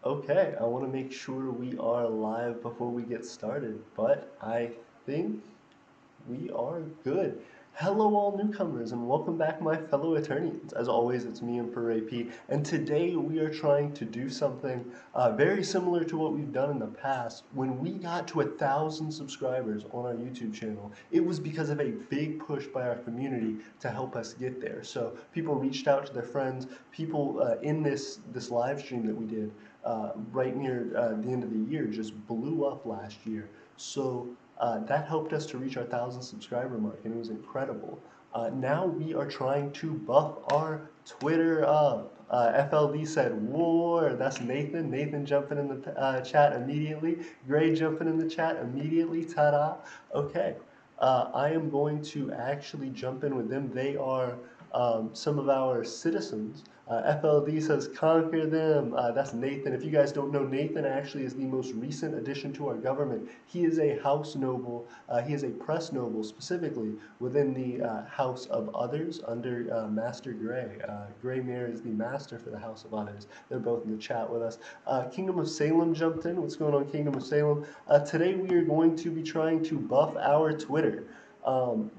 Okay, I want to make sure we are live before we get started, but I think we are good. Hello, all newcomers, and welcome back, my fellow Eternians. As always, it's me, Emperor AP, and today we are trying to do something very similar to what we've done in the past. When we got to 1,000 subscribers on our YouTube channel, it was because of a big push by our community to help us get there. So people reached out to their friends. People in this live stream that we did right near the end of the year just blew up last year. So that helped us to reach our 1,000 subscriber mark, and it was incredible. Now we are trying to buff our Twitter up. FLD said war. That's Nathan. Nathan jumping in the chat immediately. Gray jumping in the chat immediately. Ta-da. Okay. I am going to actually jump in with them. They are some of our citizens. FLD says conquer them. That's Nathan. If you guys don't know, Nathan actually is the most recent addition to our government. He is a house noble. He is a press noble specifically within the House of Others under Master Gray. Gray Mare is the master for the House of Others. They're both in the chat with us. Kingdom of Salem jumped in. What's going on, Kingdom of Salem? Today we are going to be trying to buff our Twitter.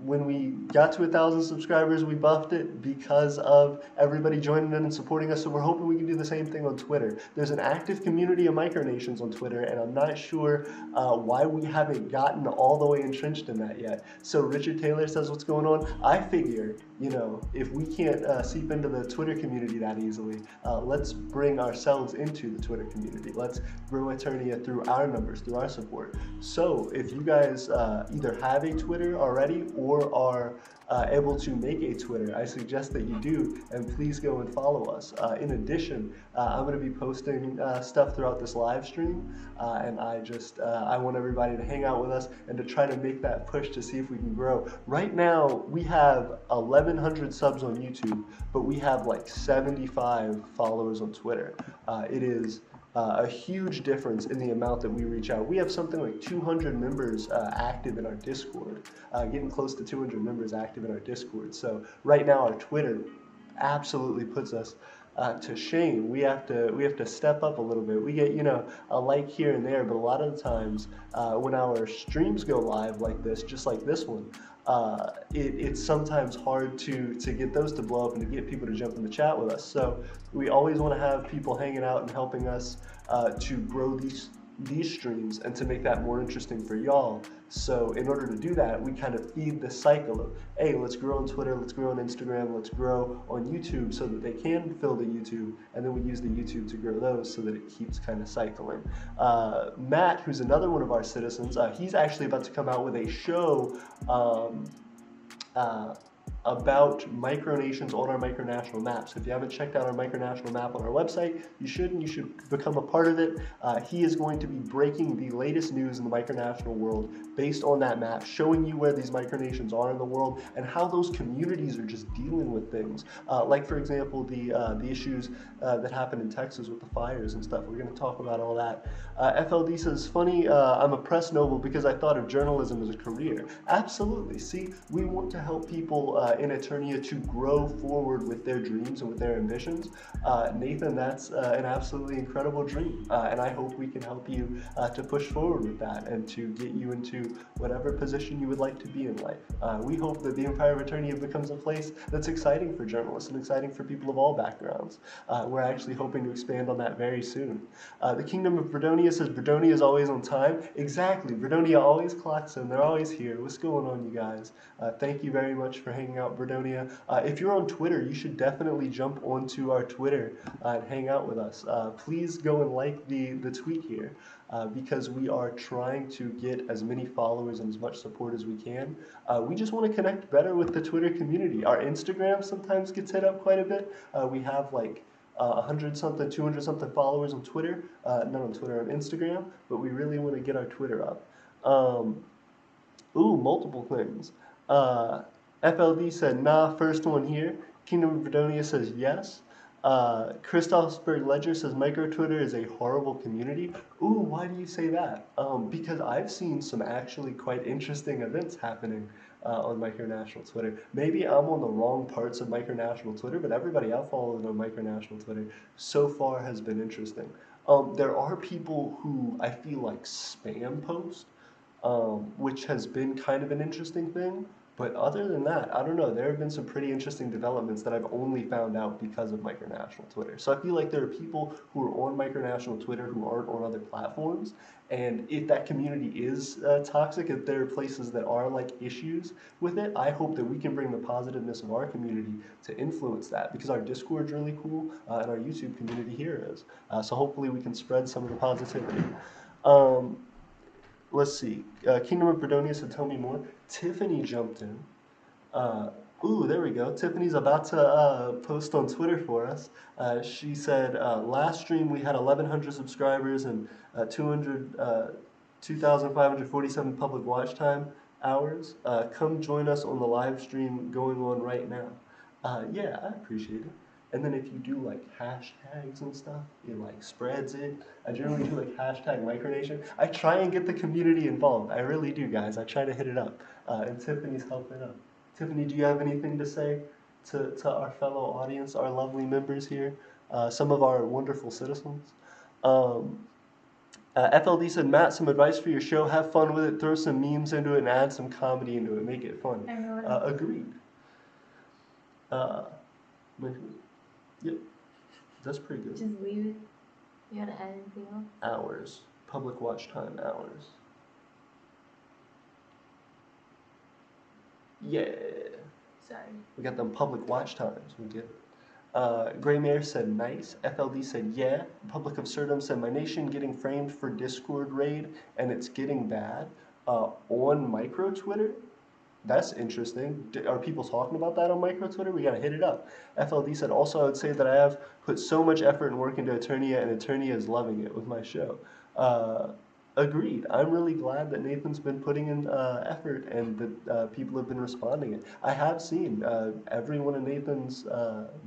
When we got to 1,000 subscribers, we buffed it because of everybody joining in and supporting us. So we're hoping we can do the same thing on Twitter. There's an active community of Micronations on Twitter, and I'm not sure why we haven't gotten all the way entrenched in that yet. So Richard Taylor says, what's going on? I figure, if we can't seep into the Twitter community that easily, let's bring ourselves into the Twitter community. Let's grow Eternia through our numbers, through our support. So if you guys either have a Twitter already or are able to make a Twitter, I suggest that you do, and please go and follow us. In addition, I'm going to be posting stuff throughout this live stream, and I want everybody to hang out with us and to try to make that push to see if we can grow. Right now, we have 1,100 subs on YouTube, but we have like 75 followers on Twitter. It is a huge difference in the amount that we reach out. We have something like 200 members active in our Discord, getting close to 200 members active in our Discord. So right now our Twitter absolutely puts us to shame. We have to step up a little bit. We get a like here and there, but a lot of the times when our streams go live like this, just like this one, it's sometimes hard to get those to blow up and to get people to jump in the chat with us. So we always want to have people hanging out and helping us to grow these streams and to make that more interesting for y'all. So in order to do that, we kind of feed the cycle of, hey, let's grow on Twitter, let's grow on Instagram, let's grow on YouTube so that they can fill the YouTube, and then we use the YouTube to grow those so that it keeps kind of cycling. Matt, who's another one of our citizens, he's actually about to come out with a show about micronations on our micronational map. So if you haven't checked out our micronational map on our website, you should, and you should become a part of it. He is going to be breaking the latest news in the micronational world based on that map, showing you where these micronations are in the world and how those communities are just dealing with things. Like, for example, the issues that happened in Texas with the fires and stuff. We're going to talk about all that. FLD says, funny, I'm a press noble because I thought of journalism as a career. Absolutely. See, we want to help people in Eternia to grow forward with their dreams and with their ambitions. Nathan, that's an absolutely incredible dream, and I hope we can help you to push forward with that and to get you into whatever position you would like to be in life. We hope that the Empire of Eternia becomes a place that's exciting for journalists and exciting for people of all backgrounds. We're actually hoping to expand on that very soon. The Kingdom of Bredonia says Bredonia is always on time. Exactly, Bredonia always clocks in. They're always here. What's going on, you guys? Thank you very much for hanging out, Bredonia. If you're on Twitter, you should definitely jump onto our Twitter and hang out with us. Please go and like the tweet here because we are trying to get as many followers and as much support as we can. We just want to connect better with the Twitter community. Our Instagram sometimes gets hit up quite a bit. We have like 100 something, 200 something followers on Twitter, not on Twitter, on Instagram, but we really want to get our Twitter up. Multiple things. FLD said, nah, first one here. Kingdom of Bredonia says yes. Christophsburg Ledger says micro Twitter is a horrible community. Ooh, why do you say that? Because I've seen some actually quite interesting events happening on micronational Twitter. Maybe I'm on the wrong parts of micronational Twitter, but everybody I've followed on micronational Twitter so far has been interesting. There are people who I feel like spam post, which has been kind of an interesting thing. But other than that, I don't know. There have been some pretty interesting developments that I've only found out because of micronational Twitter. So I feel like there are people who are on micronational Twitter who aren't on other platforms. And if that community is toxic, if there are places that are like issues with it, I hope that we can bring the positiveness of our community to influence that because our Discord's really cool and our YouTube community here is. So hopefully we can spread some of the positivity. Um, let's see. Kingdom of Bredonia said, tell me more. Tiffany jumped in. Uh, ooh, there we go. Tiffany's about to post on Twitter for us. She said, last stream we had 1,100 subscribers and 2,547 public watch time hours. Come join us on the live stream going on right now. Yeah, I appreciate it. And then if you do like hashtags and stuff, it like spreads it. I generally do like hashtag Micronation. I try and get the community involved. I really do, guys. I try to hit it up. And Tiffany's helping out. Tiffany, do you have anything to say to our fellow audience, our lovely members here, some of our wonderful citizens? Um, FLD said, Matt, some advice for your show. Have fun with it. Throw some memes into it and add some comedy into it. Make it fun. Agreed. Yep, that's pretty good. Just leave it. You gotta add anything else? Hours. Public watch time hours. Yeah. Sorry. We got them public watch times. We get it. Gray Mare said nice. FLD said yeah. Public of Surdom said my nation getting framed for Discord raid and it's getting bad. On micro Twitter? That's interesting. Are people talking about that on micro Twitter? We gotta hit it up. FLD said also I would say that I have put so much effort and work into Eternia and Eternia is loving it with my show. Agreed. I'm really glad that Nathan's been putting in effort and that people have been responding it. I have seen every one of Nathan's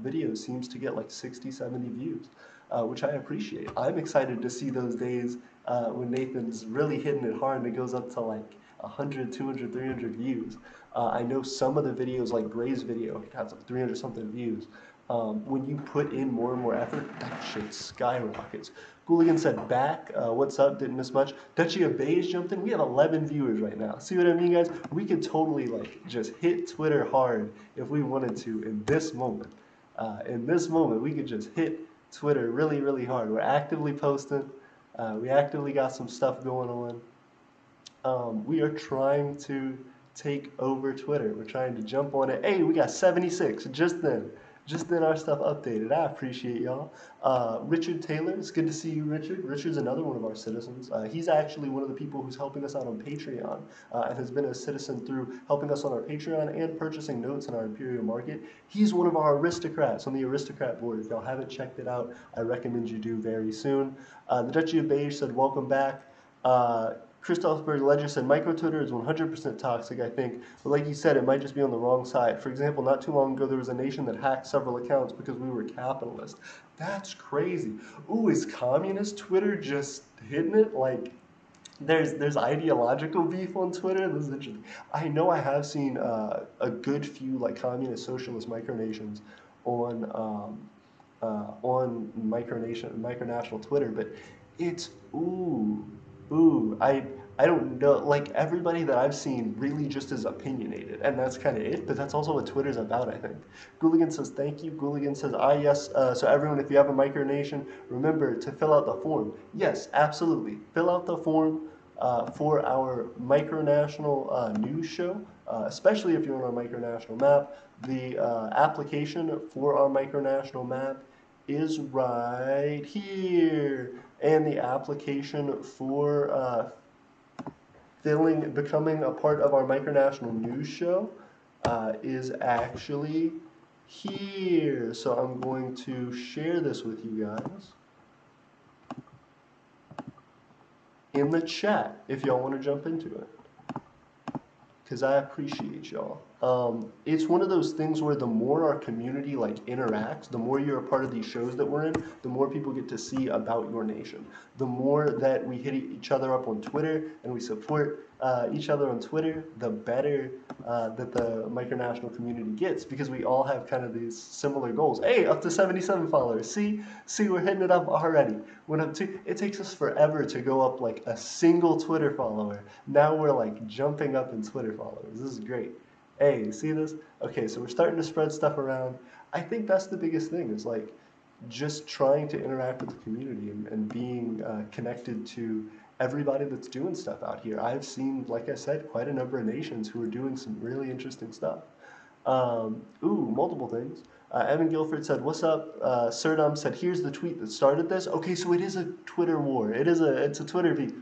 videos seems to get like 60, 70 views, which I appreciate. I'm excited to see those days when Nathan's really hitting it hard and it goes up to like 100, 200, 300 views. I know some of the videos, like Gray's video, has like 300 something views. When you put in more and more effort, that shit skyrockets. Hooligan said back, what's up, didn't miss much. Duchy of Beige jumped in, we have 11 viewers right now. See what I mean, guys? We could totally like just hit Twitter hard if we wanted to in this moment. In this moment, we could just hit Twitter really, really hard. We're actively posting. We actively got some stuff going on. We are trying to take over Twitter. We're trying to jump on it. Hey, we got 76 just then. Just then our stuff updated. I appreciate y'all. Richard Taylor, it's good to see you, Richard. Richard's another one of our citizens. He's actually one of the people who's helping us out on Patreon and has been a citizen through helping us on our Patreon and purchasing notes in our Imperial Market. He's one of our aristocrats on the aristocrat board. If y'all haven't checked it out, I recommend you do very soon. The Duchy of Beige said, welcome back. Christopher Ledger said, micro Twitter is 100% toxic, I think, but like you said, it might just be on the wrong side. For example, not too long ago, there was a nation that hacked several accounts because we were capitalist. That's crazy. Ooh, is communist Twitter just hitting it? Like, there's ideological beef on Twitter. This is interesting. I know I have seen a good few like communist socialist micronations on micronational Twitter, but it's I don't know. Like everybody that I've seen really just is opinionated, and that's kind of it. But that's also what Twitter's about, I think. Gooligan says thank you. Gooligan says yes. So everyone, if you have a micronation, remember to fill out the form. Yes, absolutely. Fill out the form for our micronational news show, especially if you're on our micronational map. The application for our micronational map is right here. And the application for becoming a part of our micronational news show is actually here. So I'm going to share this with you guys in the chat if y'all want to jump into it. Because I appreciate y'all. It's one of those things where the more our community like interacts, the more you're a part of these shows that we're in, the more people get to see about your nation. The more that we hit each other up on Twitter and we support each other on Twitter, the better that the micronational community gets, because we all have kind of these similar goals. Hey, up to 77 followers. See, we're hitting it up already. Went up to. It takes us forever to go up like a single Twitter follower. Now we're like jumping up in Twitter followers. This is great. Hey, you see this? Okay, so we're starting to spread stuff around. I think that's the biggest thing, is like just trying to interact with the community and being connected to everybody that's doing stuff out here. I've seen, like I said, quite a number of nations who are doing some really interesting stuff. Multiple things. Evan Guilford said, "What's up?" Surdom said, "Here's the tweet that started this." Okay, so it is a Twitter war. It's a Twitter beef.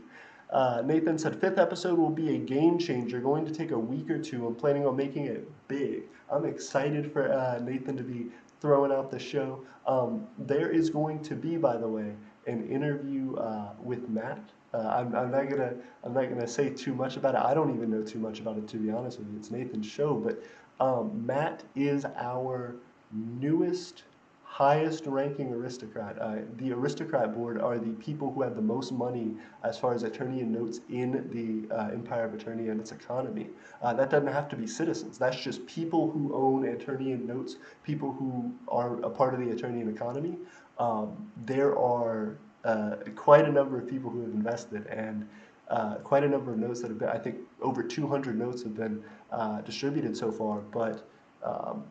Nathan said, "Fifth episode will be a game changer. Going to take a week or two. I'm planning on making it big." I'm excited for Nathan to be throwing out the show. There is going to be, by the way, an interview with Matt. I'm not gonna say too much about it. I don't even know too much about it, to be honest with you. It's Nathan's show, but Matt is our newest, highest ranking aristocrat. The aristocrat board are the people who have the most money as far as Eternian notes in the Empire of Eternia and its economy. That doesn't have to be citizens. That's just people who own Eternian notes, people who are a part of the Eternian economy. There are quite a number of people who have invested, and quite a number of notes that have been, I think over 200 notes have been distributed so far. But um,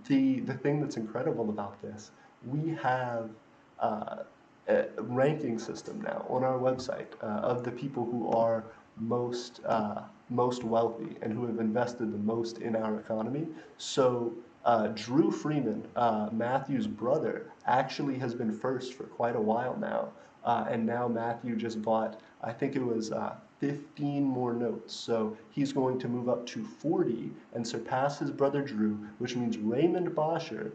the thing that's incredible about this, we have a ranking system now on our website of the people who are most wealthy and who have invested the most in our economy. So Drew Freeman, Matthew's brother, actually has been first for quite a while now. And now Matthew just bought, I think it was 15 more notes. So he's going to move up to 40 and surpass his brother Drew, which means Raymond Boscher,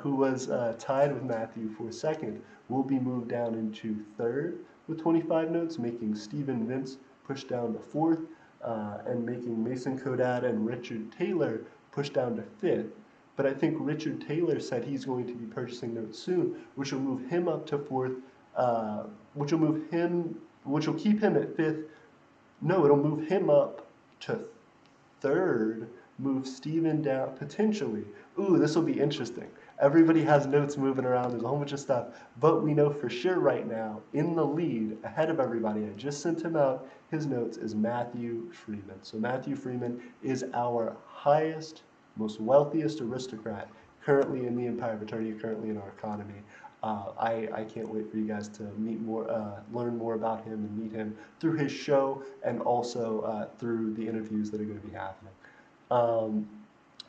who was tied with Matthew for second, will be moved down into third with 25 notes, making Stephen Vince push down to fourth, and making Mason Kodad and Richard Taylor push down to fifth. But I think Richard Taylor said he's going to be purchasing notes soon, which will move him up to fourth, which will keep him at fifth. No, it'll move him up to third, move Steven down potentially. Ooh, this will be interesting. Everybody has notes moving around. There's a whole bunch of stuff. But we know for sure right now, in the lead, ahead of everybody, I just sent him out, his notes, is Matthew Freeman. So Matthew Freeman is our highest, most wealthiest aristocrat currently in the Empire of Eternia, currently in our economy. I can't wait for you guys to learn more about him and meet him through his show, and also through the interviews that are going to be happening. Um,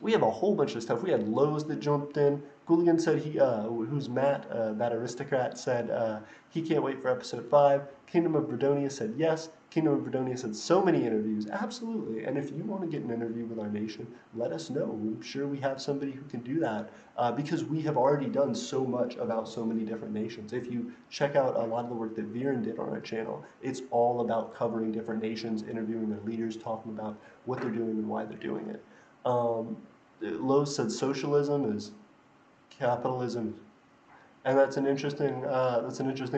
we have a whole bunch of stuff. We had Lowe's that jumped in. Gooligan said who's Matt, that aristocrat, said he can't wait for episode 5. Kingdom of Bredonia said yes. Kingdom of Bredonia said so many interviews. Absolutely. And if you want to get an interview with our nation, let us know. I'm sure we have somebody who can do that because we have already done so much about so many different nations. If you check out a lot of the work that Viren did on our channel, it's all about covering different nations, interviewing their leaders, talking about what they're doing and why they're doing it. Lowe said socialism is capitalism, and that's an interesting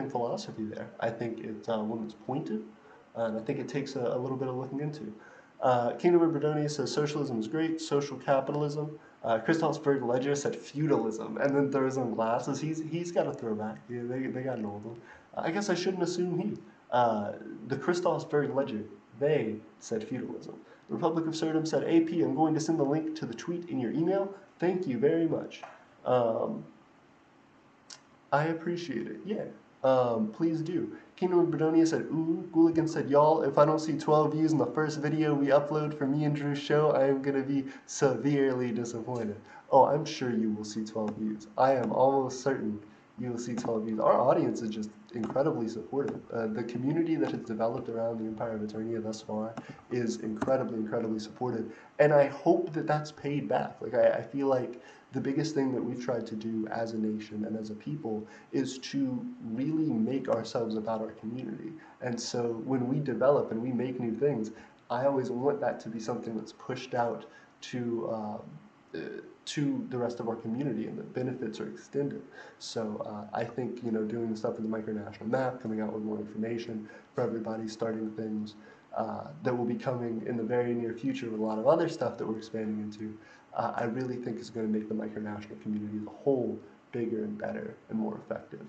philosophy there. I think it's one that's pointed, and I think it takes a little bit of looking into. Kingdom of Bredonia says socialism is great, social capitalism. Christoph Ledger said feudalism, and then throws on glasses. He's got a throwback. Yeah, they got an old one. I guess I shouldn't assume he. The Christoph Ledger, they said feudalism. The Republic of Surdom said, AP, I'm going to send the link to the tweet in your email. Thank you very much. I appreciate it. Yeah. Please do. Kingdom of Bredonia said, ooh. Gooligan said, y'all, if I don't see 12 views in the first video we upload for me and Drew's show, I am going to be severely disappointed. Oh, I'm sure you will see 12 views. I am almost certain you will see 12 views. Our audience is just incredibly supportive. The community that has developed around the Empire of Eternia thus far is incredibly supportive. And I hope that that's paid back. Like, I feel like the biggest thing that we've tried to do as a nation and as a people is to really make ourselves about our community. And so when we develop and we make new things, I always want that to be something that's pushed out to the rest of our community, and the benefits are extended. So I think, doing the stuff with the micronational map, coming out with more information for everybody, starting things that will be coming in the very near future with a lot of other stuff that we're expanding into, I really think is going to make the micronational community as a whole bigger and better and more effective.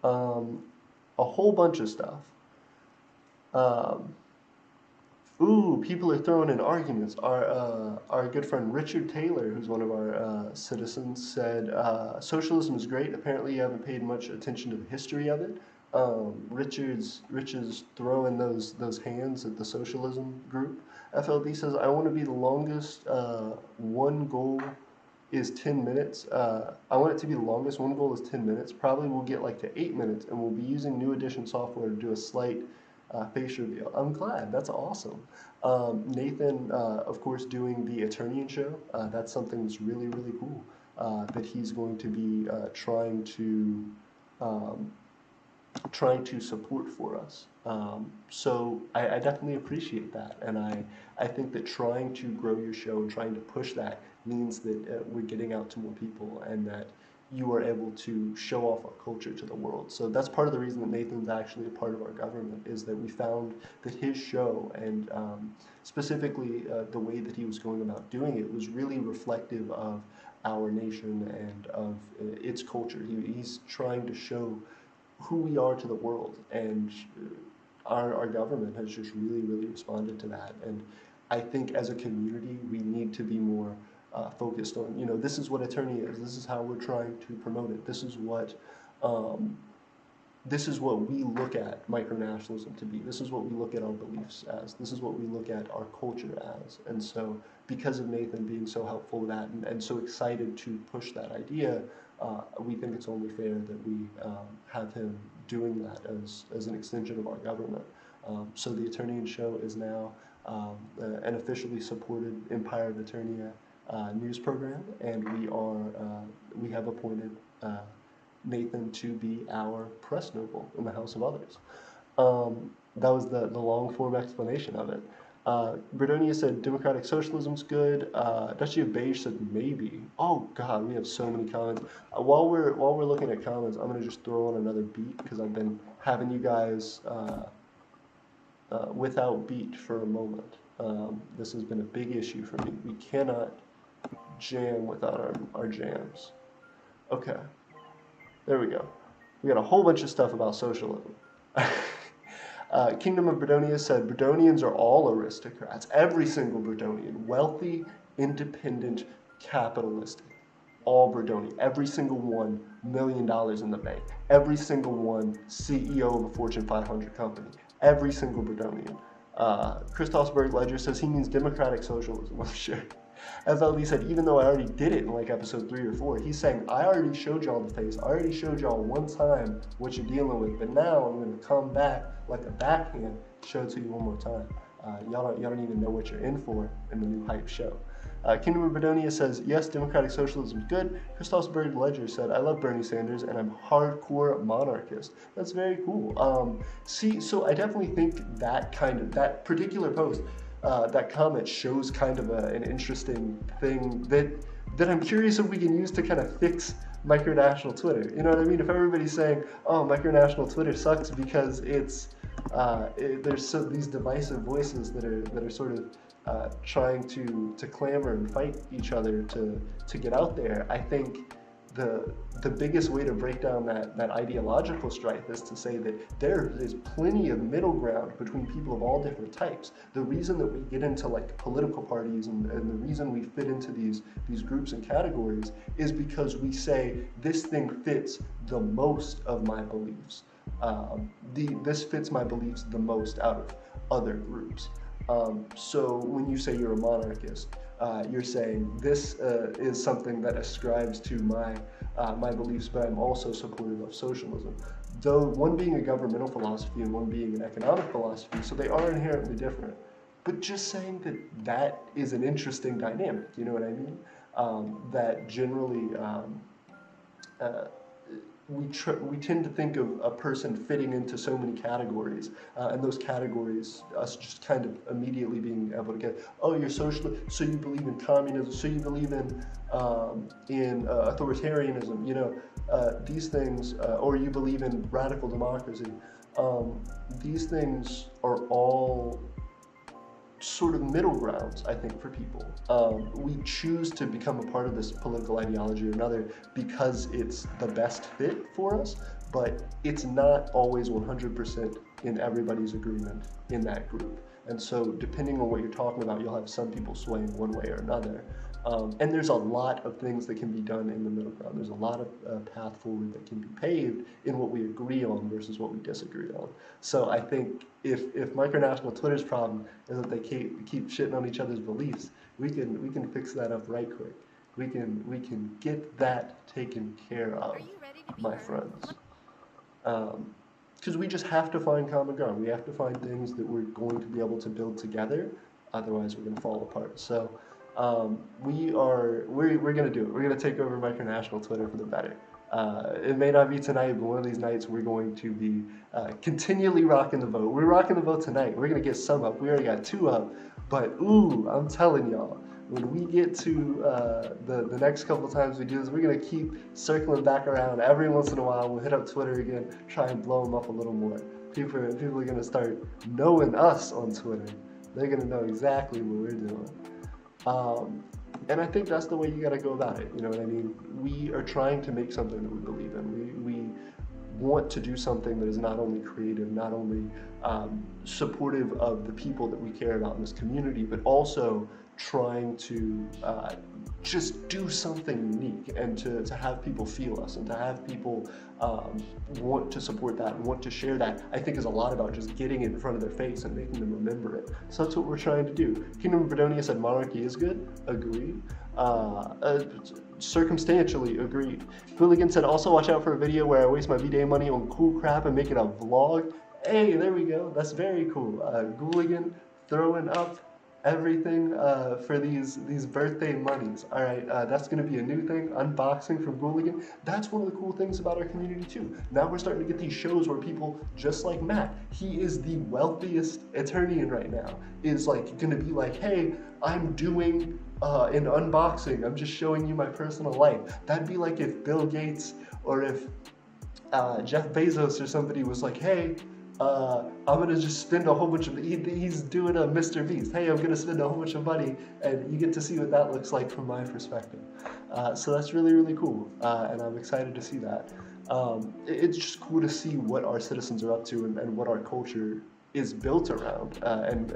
A whole bunch of stuff. Um, Ooh, people are throwing in arguments. Our good friend Richard Taylor, who's one of our citizens, said socialism is great. Apparently, you haven't paid much attention to the history of it. Rich's throwing those hands at the socialism group. FLD says, I want to be the longest. One goal is 10 minutes. I want it to be the longest. One goal is 10 minutes. Probably we'll get like to 8 minutes, and we'll be using New Edition software to do a slight face reveal. I'm glad. That's awesome. Nathan, of course, doing the Eternian show. That's something that's really, really cool. That he's going to be um, trying to support for us. So I definitely appreciate that, and I think that trying to grow your show and trying to push that means that we're getting out to more people, and that you are able to show off our culture to the world. So that's part of the reason that Nathan's actually a part of our government, is that we found that his show, and specifically the way that he was going about doing it, was really reflective of our nation and of its culture. He's trying to show who we are to the world, and our government has just really, really responded to that. And I think as a community, we need to be more focused on, this is what Eternia is. This is how we're trying to promote it. Um, this is what we look at micronationalism to be. This is what we look at our beliefs as. This is what we look at our culture as. And so, because of Nathan being so helpful with that, and so excited to push that idea, we think it's only fair that we have him doing that as an extension of our government. So the Eternian show is now an officially supported Empire of Eternia news program, and we have appointed Nathan to be our press noble in the House of Others. That was the long form explanation of it. Bredonia said democratic socialism's good. Duchy of Beige said maybe. Oh God, we have so many comments. While we're looking at comments, I'm gonna just throw on another beat, because I've been having you guys without beat for a moment. This has been a big issue for me. We cannot jam without our jams. Okay. There we go. We got a whole bunch of stuff about socialism. Kingdom of Bredonia said, Bredonians are all aristocrats. Every single Bredonian. Wealthy, independent, capitalistic. All Bredonian. Every single one, $1 million in the bank. Every single one, CEO of a Fortune 500 company. Every single Bredonian. Christopsburg Ledger says he means democratic socialism. I'm sure. FLD said, even though I already did it in like episode 3 or 4, he's saying, I already showed y'all the face. I already showed y'all one time what you're dealing with, but now I'm going to come back like a backhand, show it to you one more time. Y'all don't even know what you're in for in the new hype show. Kingdom of Bredonia says, yes, democratic socialism is good. Christopsburg Ledger said, I love Bernie Sanders and I'm hardcore monarchist. That's very cool. So I definitely think that particular post, that comment shows kind of an interesting thing that I'm curious if we can use to kind of fix micronational Twitter. You know what I mean? If everybody's saying, oh, micronational Twitter sucks because there's these divisive voices that are sort of trying to clamor and fight each other to get out there, I think the biggest way to break down that ideological strife is to say that there is plenty of middle ground between people of all different types. The reason that we get into like political parties and the reason we fit into these groups and categories is because we say this thing fits the most of my beliefs. This fits my beliefs the most out of other groups. So when you say you're a monarchist, you're saying this is something that ascribes to my beliefs, but I'm also supportive of socialism. Though one being a governmental philosophy and one being an economic philosophy, so they are inherently different. But just saying that is an interesting dynamic, you know what I mean? That generally we tend to think of a person fitting into so many categories, and those categories, us just kind of immediately being able to get, oh, you're social, so you believe in communism, so you believe in authoritarianism, these things, or you believe in radical democracy. Um, these things are all sort of middle grounds, I think, for people. We choose to become a part of this political ideology or another because it's the best fit for us, but it's not always 100% in everybody's agreement in that group. And so, depending on what you're talking about, you'll have some people swaying one way or another. And there's a lot of things that can be done in the middle ground. There's a lot of path forward that can be paved in what we agree on versus what we disagree on. So I think if Micronational Twitter's problem is that they keep shitting on each other's beliefs, we can fix that up right quick. We can get that taken care of, my friends. Because we just have to find common ground. We have to find things that we're going to be able to build together. Otherwise, we're going to fall apart. So we're going to do it. We're going to take over Micronational Twitter for the better. It may not be tonight, but one of these nights we're going to be continually rocking the vote. We're rocking the vote tonight. We're going to get some up. We already got 2 up. But ooh, I'm telling y'all, when we get to the next couple of times we do this, we're going to keep circling back around. Every once in a while, we'll hit up Twitter again, try and blow them up a little more. People are going to start knowing us on Twitter. They're going to know exactly what we're doing. And I think that's the way you got to go about it. You know what I mean? We are trying to make something that we believe in. We want to do something that is not only creative, not only supportive of the people that we care about in this community, but also trying to just do something unique and to have people feel us and to have people want to support that and want to share that, I think is a lot about just getting it in front of their face and making them remember it. So that's what we're trying to do. Kingdom of Bredonia said monarchy is good. Agreed. Circumstantially agreed. Hooligan said also watch out for a video where I waste my V-Day money on cool crap and make it a vlog. Hey, there we go. That's very cool. Hooligan throwing up everything for these birthday monies. All right, that's going to be a new thing. Unboxing from Hooligan. That's one of the cool things about our community too. Now we're starting to get these shows where people, just like Matt, he is the wealthiest attorney right now, is like going to be like, hey, I'm doing an unboxing. I'm just showing you my personal life. That'd be like if Bill Gates or if Jeff Bezos or somebody was like, hey, I'm gonna just spend a whole bunch of, he's doing a Mr. Beast. Hey, I'm gonna spend a whole bunch of money, and you get to see what that looks like from my perspective. So that's really, really cool, and I'm excited to see that. It's just cool to see what our citizens are up to and what our culture is built around, and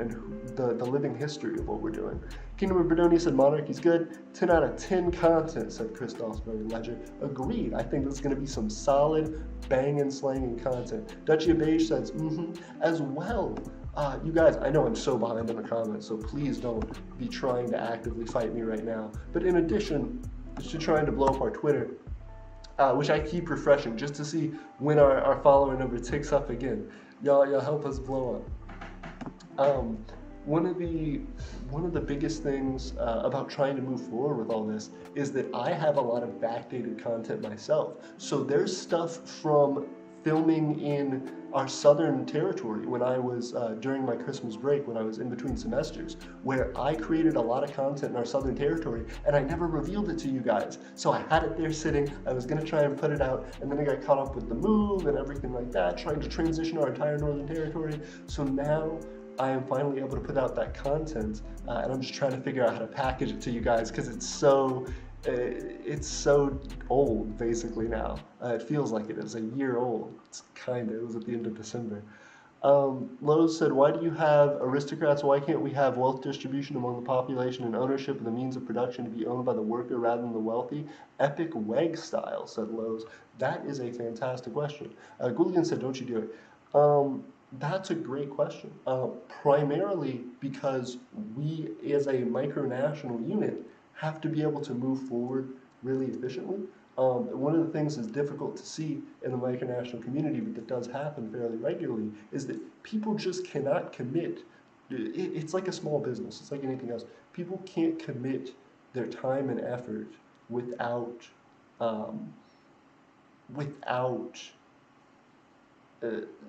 the living history of what we're doing. Kingdom of Bredonia said monarchy's good. 10 out of 10 content, said Chris Dawsbury Ledger. Agreed. I think there's going to be some solid banging, slanging content. Duchy of Beige says, as well. You guys, I know I'm so behind in the comments, so please don't be trying to actively fight me right now. But in addition to trying to blow up our Twitter, which I keep refreshing just to see when our follower number ticks up again. Y'all help us blow up. One of the biggest things about trying to move forward with all this is that I have a lot of backdated content myself. So there's stuff from filming in our southern territory when I was during my Christmas break, when I was in between semesters, where I created a lot of content in our southern territory and I never revealed it to you guys. So I had it there sitting, I was gonna try and put it out, and then I got caught up with the move and everything like that, trying to transition our entire northern territory. So now I am finally able to put out that content, and I'm just trying to figure out how to package it to you guys because it's so old basically now. It feels like it is a year old. It was at the end of December. Lowe's said, why do you have aristocrats? Why can't we have wealth distribution among the population and ownership of the means of production to be owned by the worker rather than the wealthy? Epic Weg style, said Lowe's. That is a fantastic question. Gouldian said, don't you do it? That's a great question. Primarily because we, as a micronational unit, have to be able to move forward really efficiently. One of the things that's difficult to see in the micronational community, but that does happen fairly regularly, is that people just cannot commit. It's like a small business. It's like anything else. People can't commit their time and effort without without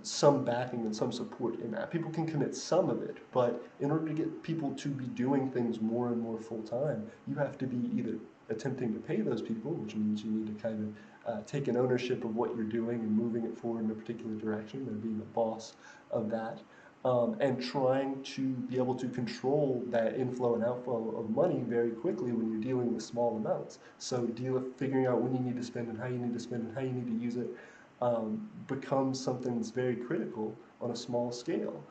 some backing and some support in that. People can commit some of it, but in order to get people to be doing things more and more full time, you have to be either attempting to pay those people, which means you need to kind of take an ownership of what you're doing and moving it forward in a particular direction, and being the boss of that, and trying to be able to control that inflow and outflow of money very quickly when you're dealing with small amounts. So figuring out when you need to spend and how you need to spend and how you need to use it becomes something that's very critical on a small scale.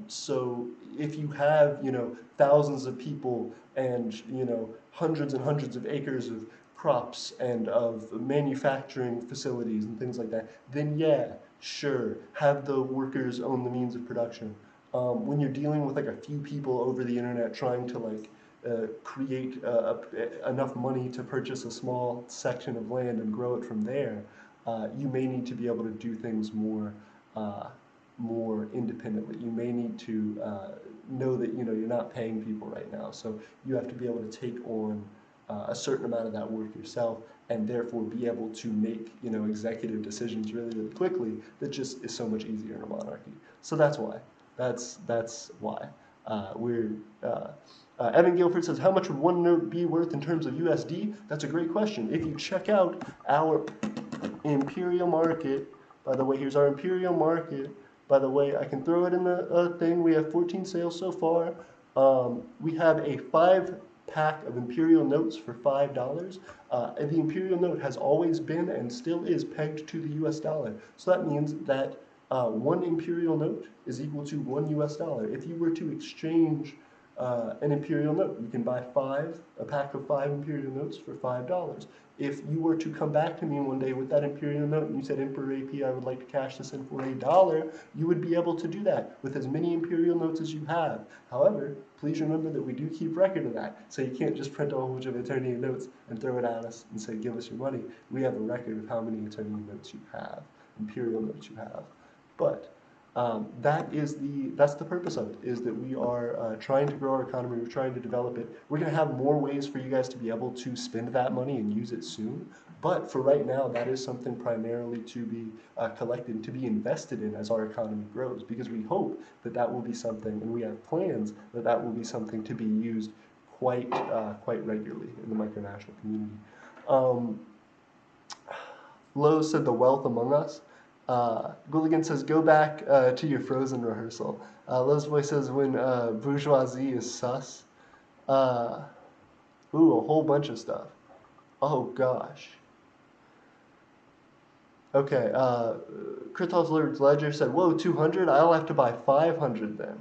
So if you have, thousands of people and, hundreds and hundreds of acres of crops and of manufacturing facilities and things like that, then yeah, sure, have the workers own the means of production. When you're dealing with like a few people over the internet trying to create enough money to purchase a small section of land and grow it from there, you may need to be able to do things more independently. You may need to know that you're not paying people right now, so you have to be able to take on a certain amount of that work yourself, and therefore be able to make executive decisions really, really quickly. That just is so much easier in a monarchy. So that's why. That's why we're. Evan Guilford says, how much would one note be worth in terms of USD? That's a great question. If you check out our Imperial market, by the way, here's our Imperial market. By the way, I can throw it in the thing. We have 14 sales so far. We have a 5-pack of Imperial notes for $5. And the Imperial note has always been and still is pegged to the US dollar. So that means that one Imperial note is equal to $1 US. If you were to exchange an Imperial note, you can buy a pack of 5 Imperial notes for $5. If you were to come back to me one day with that Imperial note and you said, Emperor AP, I would like to cash this in for $1, you would be able to do that with as many Imperial notes as you have. However, please remember that we do keep record of that. So you can't just print a whole bunch of Eternian notes and throw it at us and say, give us your money. We have a record of how many Eternian notes you have, Imperial notes you have. But that's the purpose of it, is that we are trying to grow our economy, we're trying to develop it. We're going to have more ways for you guys to be able to spend that money and use it soon. But for right now, that is something primarily to be collected, to be invested in as our economy grows, because we hope that that will be something, and we have plans that that will be something to be used quite regularly in the micronational community. Lowe said the wealth among us. Gulligan says, go back to your Frozen rehearsal. Lowe's voice says, when bourgeoisie is sus. A whole bunch of stuff. Oh, gosh. Okay, Kritos Ledger said, whoa, 200? I'll have to buy 500 then.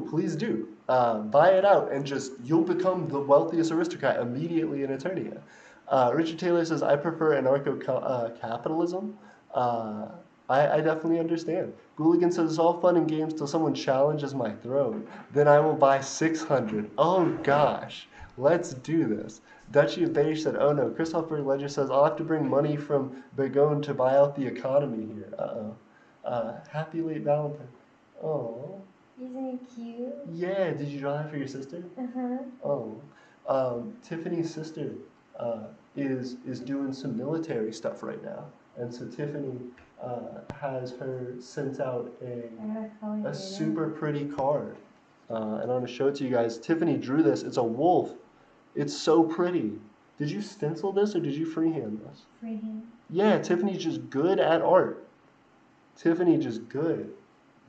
Please do. Buy it out and you'll become the wealthiest aristocrat immediately in Eternia. Richard Taylor says, I prefer anarcho-capitalism. I definitely understand. Gooligan says, it's all fun and games till someone challenges my throne. Then I will buy 600. Oh, gosh. Let's do this. Duchy of Beige said, oh, no. Christopher Ledger says, I'll have to bring money from Begon to buy out the economy here. Uh-oh. Happy late Valentine. Oh. Isn't it cute? Yeah. Did you draw that for your sister? Uh-huh. Oh. Tiffany's sister is doing some military stuff right now. And so Tiffany has her sent out a super pretty card. And I'm going to show it to you guys. Tiffany drew this. It's a wolf. It's so pretty. Did you stencil this or did you freehand this? Freehand. Yeah, Tiffany's just good at art. Tiffany just good.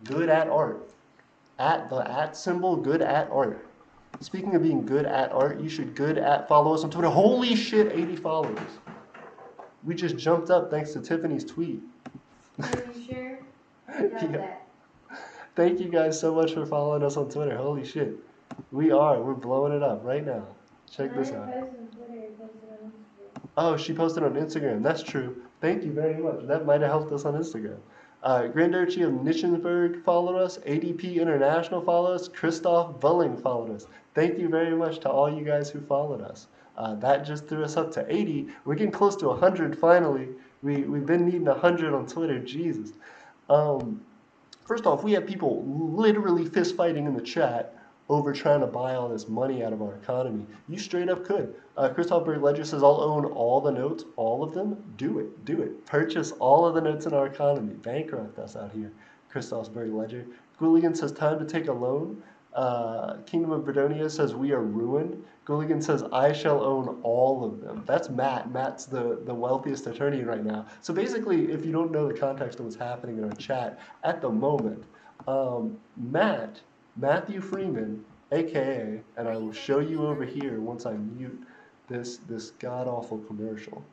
Good at art. At the @ symbol, good at art. Speaking of being good at art, you should follow us on Twitter. Holy shit, 80 followers. We just jumped up thanks to Tiffany's tweet. Are you sure? I got that. Thank you guys so much for following us on Twitter. Holy shit. We're blowing it up right now. Check this out. Oh, she posted on Instagram. That's true. Thank you very much. That might have helped us on Instagram. Grand Duchy of Nischenberg followed us. ADP International followed us. Christoph Bulling followed us. Thank you very much to all you guys who followed us. That just threw us up to 80. We're getting close to 100 finally. We've been needing 100 on Twitter. Jesus. First off, we have people literally fist fighting in the chat over trying to buy all this money out of our economy. You straight up could. Christoph Berg Ledger says, I'll own all the notes, all of them. Do it. Do it. Purchase all of the notes in our economy. Bankrupt us out here. Christoph Berg Ledger. Gooligan says, time to take a loan. Kingdom of Bredonia says, we are ruined. Gooligan says, I shall own all of them. That's Matt. Matt's the wealthiest attorney right now. So basically, if you don't know the context of what's happening in our chat, at the moment, Matthew Freeman, aka, and I will show you over here once I mute this god-awful commercial.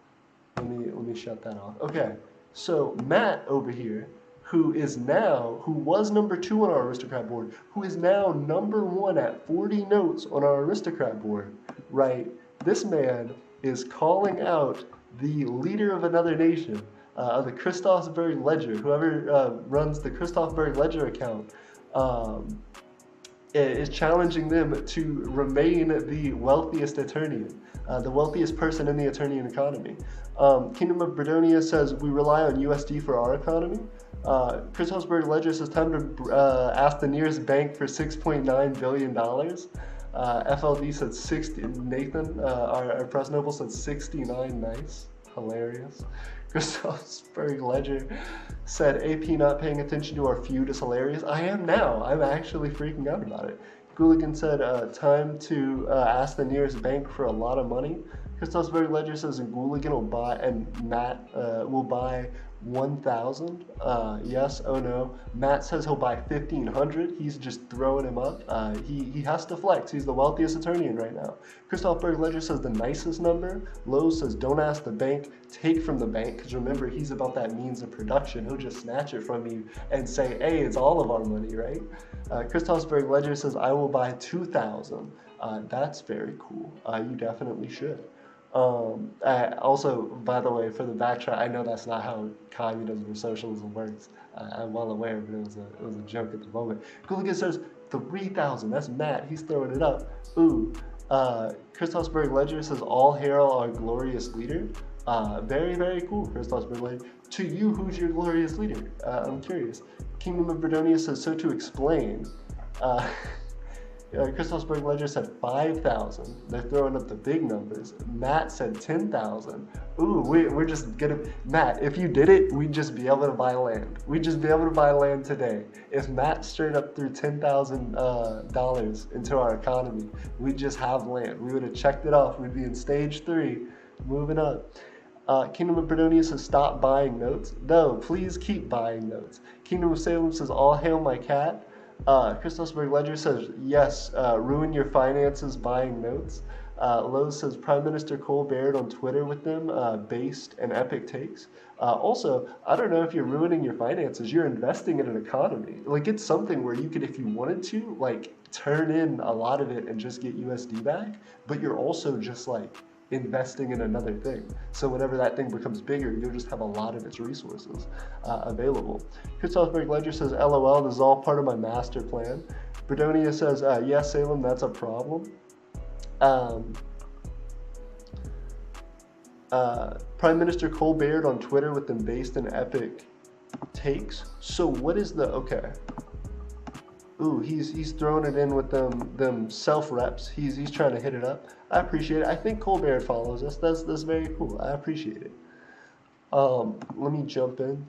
Let me shut that off. Okay, so Matt over here, who was number 2 on our aristocrat board, who is now number 1 at 40 notes on our aristocrat board, right? This man is calling out the leader of another nation, the Christophsburg Ledger. Whoever runs the Christophsburg Ledger account is challenging them to remain the wealthiest Eternian, the wealthiest person in the Eternian economy. Kingdom of Bredonia says, we rely on USD for our economy. Christophsburg Ledger says, time to ask the nearest bank for $6.9 billion. FLD said 60. Nathan, our press noble, said 69. Nice. Hilarious. Christophsburg Ledger said, AP not paying attention to our feud is hilarious. I am now. I'm actually freaking out about it. Gooligan said, time to ask the nearest bank for a lot of money. Christophsburg Ledger says, Gooligan will buy, and Matt will buy 1,000. Yes, oh no. Matt says he'll buy 1,500. He's just throwing him up. He has to flex. He's the wealthiest Eternian right now. Christophsburg Ledger says the nicest number. Lowe's says don't ask the bank, take from the bank. Because remember, he's about that means of production. He'll just snatch it from you and say, hey, it's all of our money, right? Christophsburg Ledger says I will buy 2,000. That's very cool. You definitely should. Also, by the way, for the backtrack, I know that's not how communism or socialism works. I'm well aware, but it was a joke at the moment. Gooligan says 3,000. That's Matt. He's throwing it up. Ooh. Christophsburg Ledger says all hail our glorious leader. Very, very cool, Christophsburg Ledger. To you, who's your glorious leader? I'm curious. Kingdom of Bredonia says, so to explain. Christophsburg Ledger said 5,000. They're throwing up the big numbers. Matt said 10,000. Ooh, we're just gonna, Matt, if you did it, we'd just be able to buy land. We'd just be able to buy land today. If Matt straight up threw $10,000 into our economy, we'd just have land. We would have checked it off. We'd be in stage 3, moving up. Kingdom of Bredonia says stop buying notes. No, please keep buying notes. Kingdom of Salem says all hail my cat. Christophsburg Ledger says, yes, ruin your finances buying notes. Lowe's says, Prime Minister Colbert on Twitter with them, based and epic takes. Also, I don't know if you're ruining your finances, you're investing in an economy. Like, it's something where you could, if you wanted to, like, turn in a lot of it and just get USD back, but you're also just, like, investing in another thing. So whenever that thing becomes bigger, you'll just have a lot of its resources available. Christophsburg Ledger says, LOL, this is all part of my master plan. Bredonia says, yes, Salem, that's a problem. Prime Minister Colbert on Twitter with them based in epic takes. So what is the, okay. Ooh, he's throwing it in with them self-reps. He's trying to hit it up. I appreciate it. I think Colbert follows us. That's very cool. I appreciate it. Let me jump in.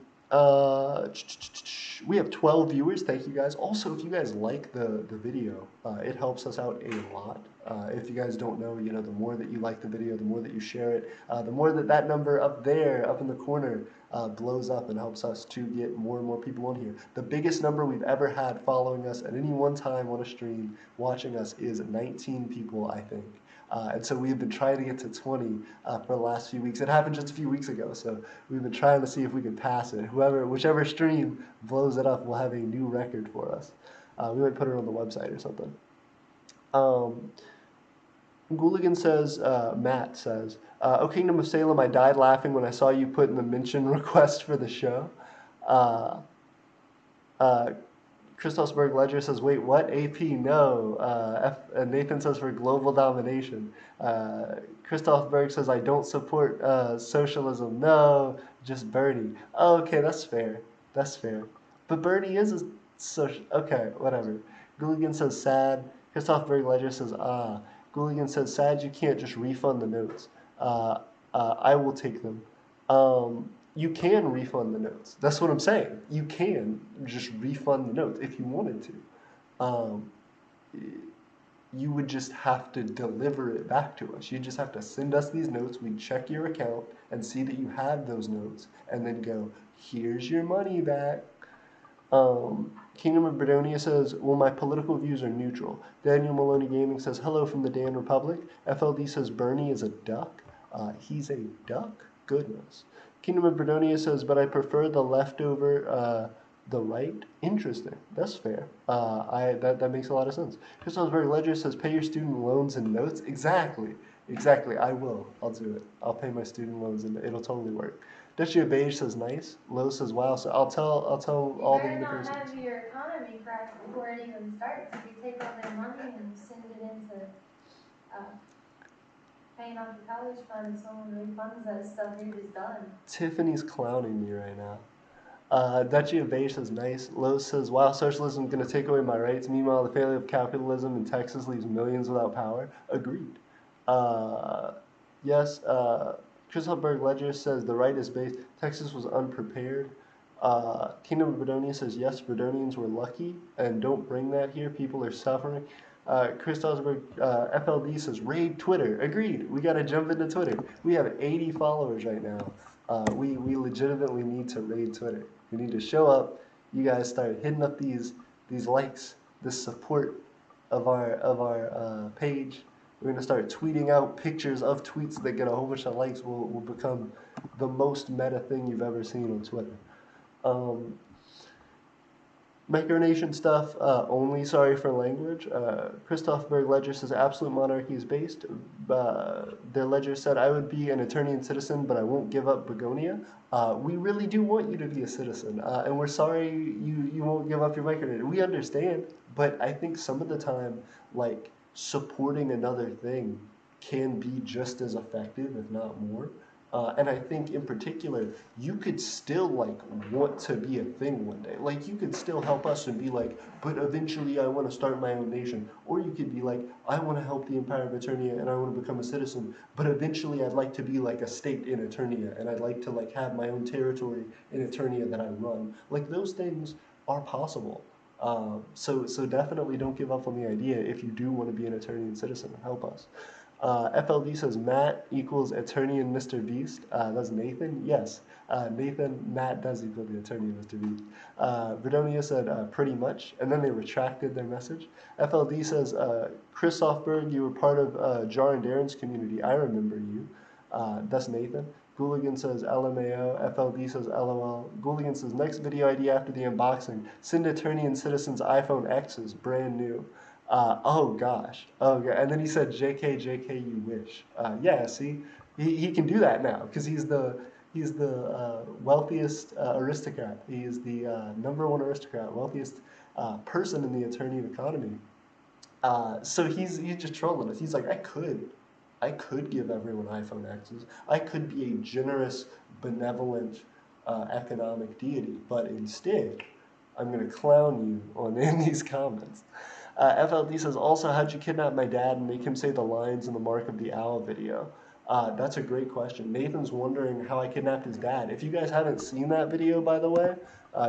We have 12 viewers. Thank you guys. Also, if you guys like the video, it helps us out a lot. If you guys don't know, the more that you like the video, the more that you share it, the more that number up there, up in the corner, blows up and helps us to get more and more people on here. The biggest number we've ever had following us at any one time on a stream, watching us, is 19 people, I think. And so we've been trying to get to 20 for the last few weeks. It happened just a few weeks ago, so we've been trying to see if we can pass it. Whichever stream blows it up will have a new record for us. We might put it on the website or something. Gooligan says, Matt says, O Kingdom of Salem, I died laughing when I saw you put in the mention request for the show. Christophsburg Ledger says, wait, what? AP, no. Nathan says for global domination. Christophsburg says, I don't support socialism. No, just Bernie. Oh, okay, that's fair. That's fair. But Bernie is a social... Okay, whatever. Gooligan says, sad. Christoph Berg Ledger says, Gooligan says, sad you can't just refund the notes. Uh, I will take them. You can refund the notes. That's what I'm saying. You can just refund the notes if you wanted to. Um, you would just have to deliver it back to us. You just have to send us these notes. We'd check your account and see that you have those notes, and then go, here's your money back. Kingdom of Bredonia says, well, my political views are neutral. Daniel Maloney Gaming says, hello from the Dan Republic. FLD says, Bernie is a duck. He's a duck? Goodness. Kingdom of Bredonia says, but I prefer the leftover, the right? Interesting. That's fair. That makes a lot of sense. Christopher Ledger says, pay your student loans and notes. Exactly. Exactly. I will. I'll do it. I'll pay my student loans and it'll totally work. Dutchia Beige says nice. Low says wow. So I'll tell all the You better not universities. have your economy crash before it even starts. If you take all their money and send it into paying off your college fund, and someone refunds that stuff, you're just done. Tiffany's clowning me right now. Dutchia Beige says nice. Low says wow. Socialism is going to take away my rights. Meanwhile, the failure of capitalism in Texas leaves millions without power. Agreed. Yes. Chris Hubberg Ledger says the right is based. Texas was unprepared. Kingdom of Bredonia says yes, Bredonians were lucky, and don't bring that here. People are suffering. Chris Osberg, FLD says raid Twitter. Agreed. We got to jump into Twitter. We have 80 followers right now. We legitimately need to raid Twitter. We need to show up. You guys start hitting up these likes, this support of our page. We're gonna start tweeting out pictures of tweets that get a whole bunch of likes. Will become the most meta thing you've ever seen on Twitter. Micronation stuff only. Sorry for language. Christoph Berg Ledger says absolute monarchy is based. Their ledger said I would be an attorney and citizen, but I won't give up Begonia. We really do want you to be a citizen, and we're sorry you won't give up your micronation. We understand, but I think some of the time, like supporting another thing can be just as effective, if not more. And I think in particular, you could still like want to be a thing one day. Like you could still help us and be like, but eventually I want to start my own nation. Or you could be like, I want to help the Empire of Eternia and I want to become a citizen. But eventually I'd like to be like a state in Eternia and I'd like to like have my own territory in Eternia that I run. Like those things are possible. So definitely don't give up on the idea if you do want to be an Eternian citizen. Help us. FLD says Matt equals Eternian Mr. Beast. That's Nathan. Yes, Matt does equal the Eternian Mr. Beast. Verdonia said pretty much, and then they retracted their message. FLD says Chris Softberg, you were part of Jar and Darren's community. I remember you. That's Nathan. Gooligan says LMAO. FLD says LOL. Gooligan says next video ID after the unboxing. Send Eternian Citizens iPhone X's, brand new. Oh gosh. Oh yeah. And then he said, "JK, JK, you wish." Yeah. See, he can do that now because he's the wealthiest aristocrat. He is the #1 aristocrat, wealthiest person in the Eternian economy. So he's just trolling us. He's like, I could give everyone iPhone X's. I could be a generous, benevolent, economic deity, but instead, I'm gonna clown you in these comments. FLD says, also, how'd you kidnap my dad and make him say the lines in the Mark of the Owl video? That's a great question. Nathan's wondering how I kidnapped his dad. If you guys haven't seen that video, by the way,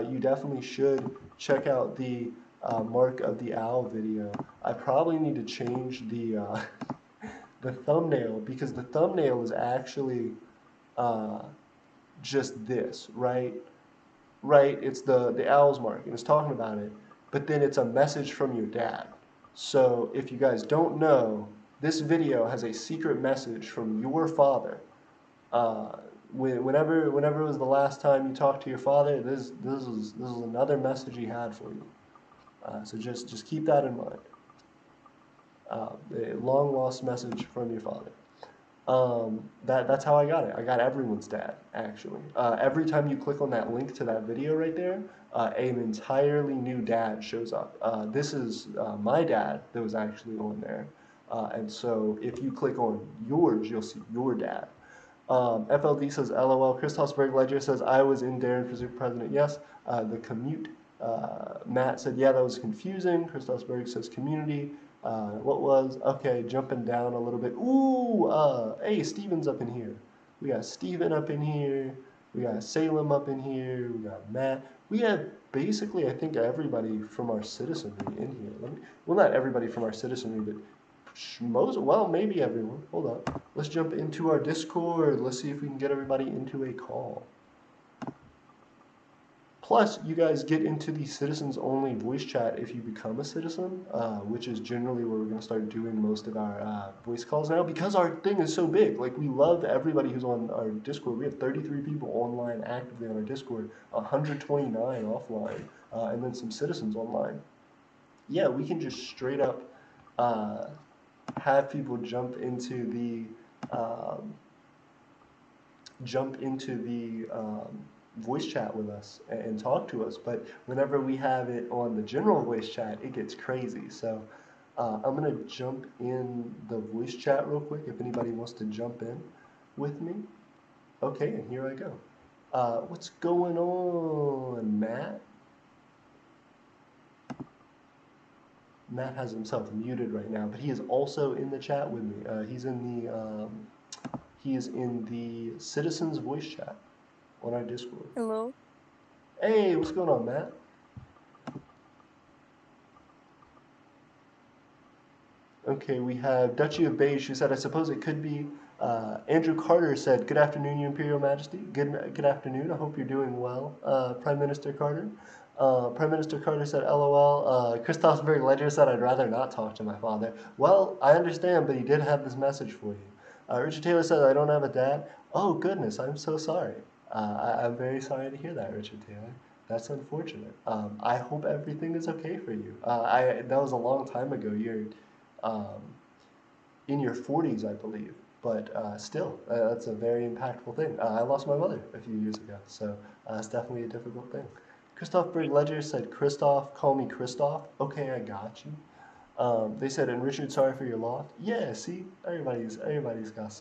you definitely should check out the Mark of the Owl video. I probably need to change the the thumbnail because the thumbnail is actually just this, right? Right, it's the owl's mark, and it's talking about it, but then it's a message from your dad. So if you guys don't know, this video has a secret message from your father. Whenever it was the last time you talked to your father, this is another message he had for you. So just keep that in mind. A long lost message from your father. That's how I got it. I got everyone's dad, actually. Every time you click on that link to that video right there, an entirely new dad shows up. This is my dad that was actually on there. And so if you click on yours, you'll see your dad. FLD says, LOL. Chris Hosberg Ledger says, I was in Darren for Super President. Yes. The commute. Matt said, yeah, that was confusing. Chris Hosberg says, community. What was, okay, jumping down a little bit. Ooh, hey, Steven's up in here. We got Steven up in here. We got Salem up in here. We got Matt. We have basically, I think, everybody from our citizenry in here. Well, not everybody from our citizenry, but most, well, maybe everyone. Hold up. Let's jump into our Discord. Let's see if we can get everybody into a call. Plus, you guys get into the citizens only voice chat if you become a citizen, which is generally where we're going to start doing most of our voice calls now because our thing is so big. Like, we love everybody who's on our Discord. We have 33 people online actively on our Discord, 129 offline, and then some citizens online. Yeah, we can just straight up uh, have people jump into the voice chat with us and talk to us. But whenever we have it on the general voice chat, it gets crazy. So I'm gonna jump in the voice chat real quick if anybody wants to jump in with me. Okay, and here I go. What's going on, Matt? Matt has himself muted right now, but he is also in the chat with me. He is in the citizens voice chat on our Discord. Hello. Hey, what's going on, Matt? Okay, we have Duchy of Beige who said, I suppose it could be. Andrew Carter said, good afternoon, Your Imperial Majesty. Good afternoon. I hope you're doing well, Prime Minister Carter. Prime Minister Carter said, LOL. Christoph Berg Ledger said, I'd rather not talk to my father. Well, I understand, but he did have this message for you. Richard Taylor said, I don't have a dad. Oh, goodness, I'm so sorry. I'm very sorry to hear that, Richard Taylor. That's unfortunate. I hope everything is okay for you. That was a long time ago. You're um, in your 40s, I believe. But still, that's a very impactful thing. I lost my mother a few years ago, so it's definitely a difficult thing. Christoph Berg Ledger said, Christoph, call me Christoph. Okay, I got you. They said, and Richard, sorry for your loss. Yeah, see, everybody's got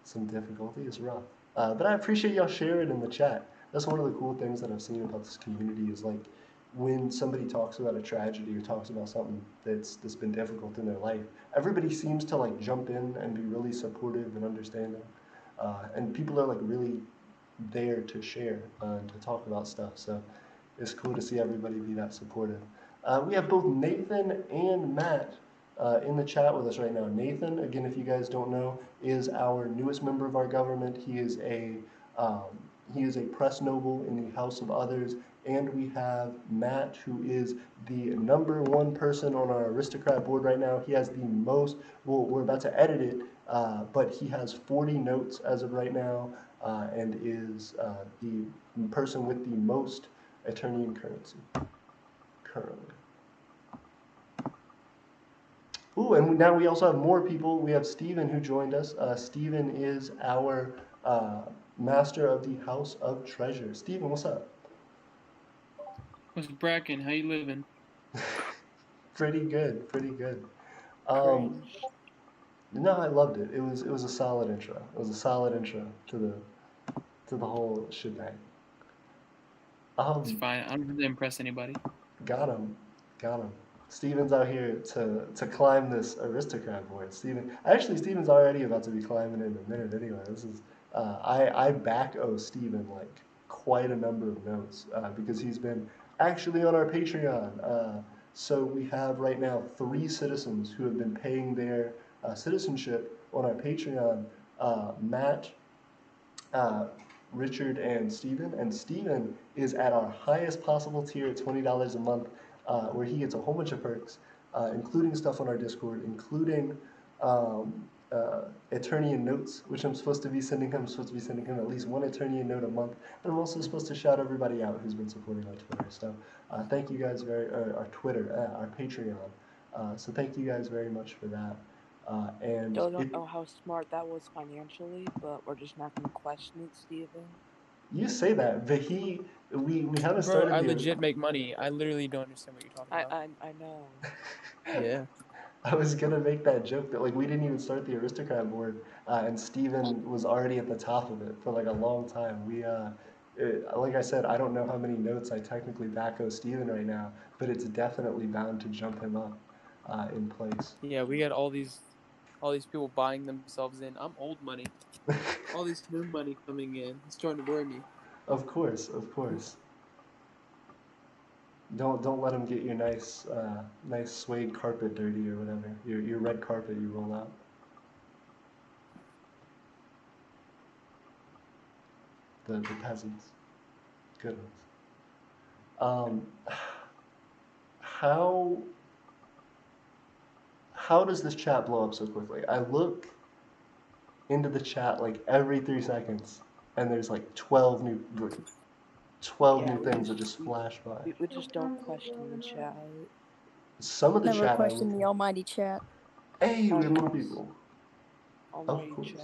some difficulty. It's rough. But I appreciate y'all sharing in the chat. That's one of the cool things that I've seen about this community is like when somebody talks about a tragedy or talks about something that's been difficult in their life, everybody seems to like jump in and be really supportive and understanding. And people are like really there to share and to talk about stuff. So it's cool to see everybody be that supportive. We have both Nathan and Matt in the chat with us right now. Nathan, again, if you guys don't know, is our newest member of our government. Um, he is a press noble in the House of Others, and we have Matt, who is the #1 person on our aristocrat board right now. He has the most. Well, we're about to edit it, but he has 40 notes as of right now, and is the person with the most Eternian currency currently. Ooh, and now we also have more people. We have Steven who joined us. Steven is our master of the House of Treasure. Steven, what's up? What's Bracken? How you living? Pretty good, pretty good. Um, Cringe. no, I loved it. It was a solid intro. It was a solid intro to the whole shebang. It's Um, fine. I don't have to impress anybody. got him, got him. Steven's out here to climb this aristocrat board. Steven's already about to be climbing in a minute anyway. This is I back owe Steven like quite a number of notes because he's been actually on our Patreon. So we have right now 3 citizens who have been paying their citizenship on our Patreon. Matt, uh, Richard, and Steven. And Steven is at our highest possible tier at $20 a month, where he gets a whole bunch of perks, including stuff on our Discord, including um, Eternian notes, which I'm supposed to be sending him. I'm supposed to be sending him at least 1 Eternian note a month. And I'm also supposed to shout everybody out who's been supporting our Twitter. So thank you guys our Twitter, our Patreon. So thank you guys very much for that. And Still if don't know how smart that was financially, but we're just not gonna question it, Steven. you say that, but we haven't Bro, started I the. legit make money. I literally don't understand what you're talking I about. I, I know. Yeah. I was gonna make that joke that like we didn't even start the aristocrat board, and Steven was already at the top of it for like a long time. Like I said, I don't know how many notes I technically back owe Steven right now, but it's definitely bound to jump him up. in place. Yeah, we got all these people buying themselves in. I'm old money. All this new money coming in. It's starting to worry me. Of course, of course. Don't let them get your nice suede carpet dirty or whatever. Your red carpet you roll out. The peasants. Good ones. How how does this chat blow up so quickly? I look into the chat like every 3 seconds, and there's like 12 Yeah, new things that just flash by. we just don't question the chat. Some of the Never chat I question look the almighty chat. Hey, we Oh have more yes, people. Of almighty course. chat.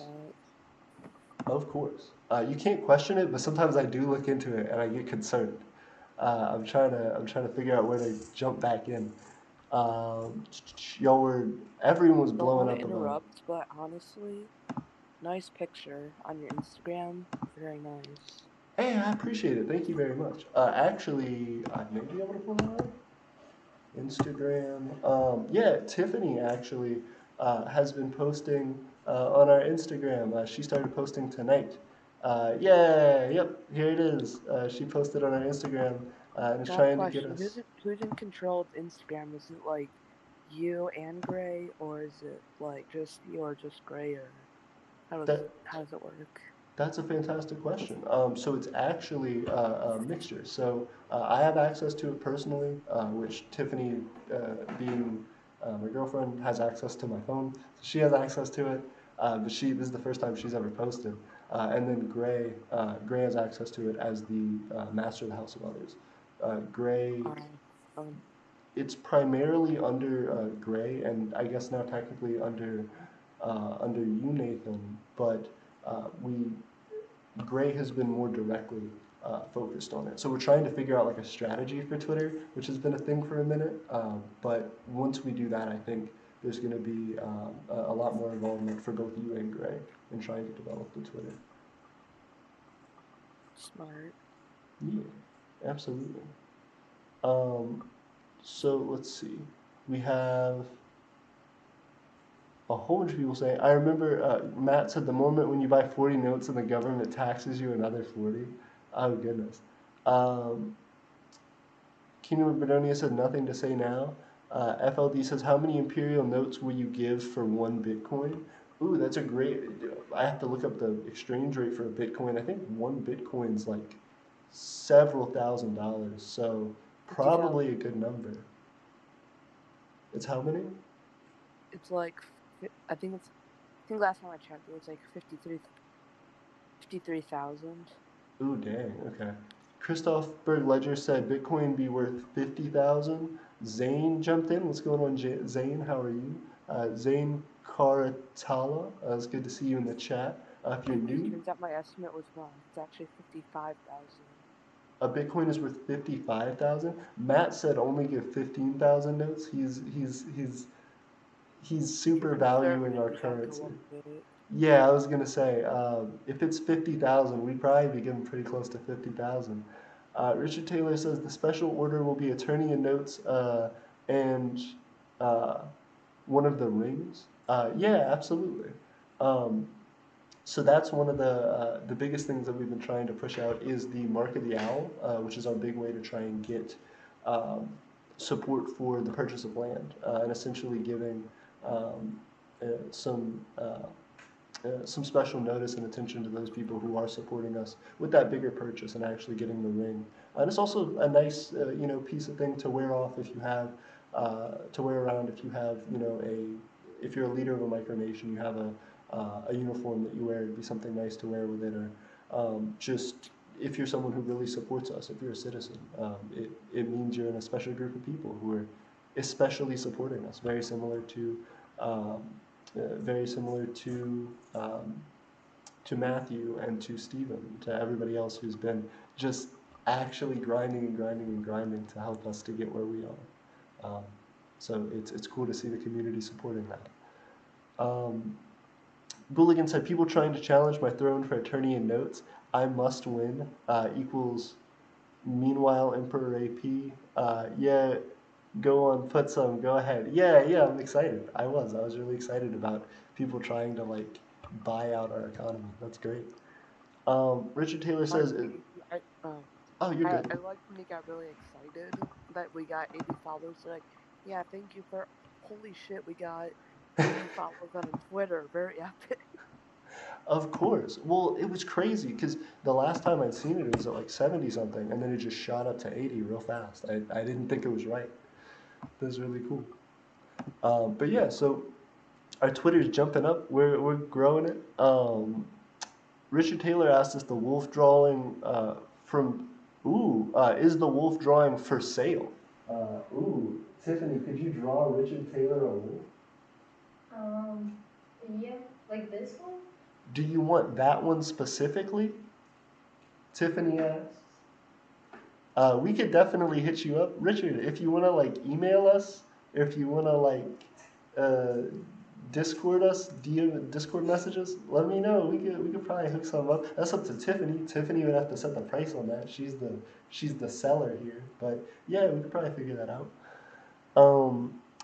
Of course. You can't question it, but sometimes I do look into it and I get concerned. I'm trying to figure out where to jump back in. Y'all were everyone was Don't blowing want to up about. interrupt, but honestly, nice picture on your Instagram. Very nice. Hey, I appreciate it. Thank you very much. Actually, I may be able to pull that up. Instagram. Yeah, Tiffany actually has been posting on our Instagram. She started posting tonight. Yeah, yep, here it is. She posted on our Instagram and is Got a trying to get question. us. Who's in control of Instagram? Is it like you and Gray, or is it like just you or just Gray, or how That does it work? That's a fantastic question. So it's actually a mixture. So I have access to it personally, which Tiffany, being my girlfriend, has access to my phone. So she has access to it, but this is the first time she's ever posted. And then Gray has access to it as the master of the House of Others. Gray, Um, it's primarily under Gray, and I guess now technically under you, Nathan. But we Gray has been more directly focused on it. So we're trying to figure out like a strategy for Twitter, which has been a thing for a minute. But once we do that, I think there's going to be a lot more involvement for both you and Gray in trying to develop the Twitter. smart. Yeah, absolutely. So let's see. We have a whole bunch of people saying, I remember Matt said the moment when you buy 40 notes and the government taxes you another 40. Oh, goodness. Um, Kingdom of Bedonia said nothing to say now. FLD says, how many imperial notes will you give for 1 Bitcoin? Ooh, that's a great. I have to look up the exchange rate for a Bitcoin. I think 1 Bitcoin's like several $1,000s, so probably a 50,000. good number. It's how many? It's like I think last time I checked it was like 53,000. Ooh, dang. Okay. Christoph Berg Ledger said Bitcoin be worth 50,000. Zane jumped in. What's going on, Zane? How are you? Zane Karatala. It's good to see you in the chat. If you're new, Turns out my estimate was wrong. It's actually 55,000. a Bitcoin is worth 55,000. Matt said only give 15,000 notes. He's Too super valuing conservative. our We got to currency. go up a bit. Yeah, I was gonna say, if it's 50,000, we'd probably be getting pretty close to 50,000. Richard Taylor says the special order will be attorney and notes and uh, one of the rings. Yeah, absolutely. Um, so that's one of the biggest things that we've been trying to push out is the Mark of the Owl, which is our big way to try and get um, support for the purchase of land and essentially giving um, uh, some. Some special notice and attention to those people who are supporting us with that bigger purchase and actually getting the ring. And it's also a nice, piece of thing to wear off if you have, to wear around if you have, if you're a leader of a micronation, you have a uniform that you wear. It'd be something nice to wear with it, or just if you're someone who really supports us, if you're a citizen, it means you're in a special group of people who are especially supporting us. Um, very similar to Matthew and to Stephen, to everybody else who's been just actually grinding and grinding and grinding to help us to get where we are. So it's cool to see the community supporting that. Bulligan said, people trying to challenge my throne for attorney and notes. I must win equals meanwhile Emperor AP. Yeah, Go on, put some. Go ahead. Yeah, yeah. I'm excited. I was. I was really excited about people trying to like buy out our economy. That's great. Richard Taylor says, Honestly, "Oh, you're I good." like when he got really excited that we got 80 followers. Like, yeah, thank you for. Holy shit, we got 80 followers on Twitter. Very epic. Of course. Well, it was crazy because the last time I'd seen it, it was at like 70 something, and then it just shot up to 80 real fast. I didn't think it was right. That was really cool. But yeah, so our Twitter's jumping up. We're growing it. Richard Taylor asked us the wolf drawing from. Ooh, is the wolf drawing for sale? Ooh, Tiffany, could you draw Richard Taylor a wolf? Um, yeah, like this one? Do you want that one specifically? Tiffany asks. We could definitely hit you up, Richard. If you wanna like email us, if you wanna like uh, Discord us, DM Discord messages, let me know. We could probably hook some up. That's up to Tiffany. Tiffany would have to set the price on that. She's the seller here. But yeah, we could probably figure that out.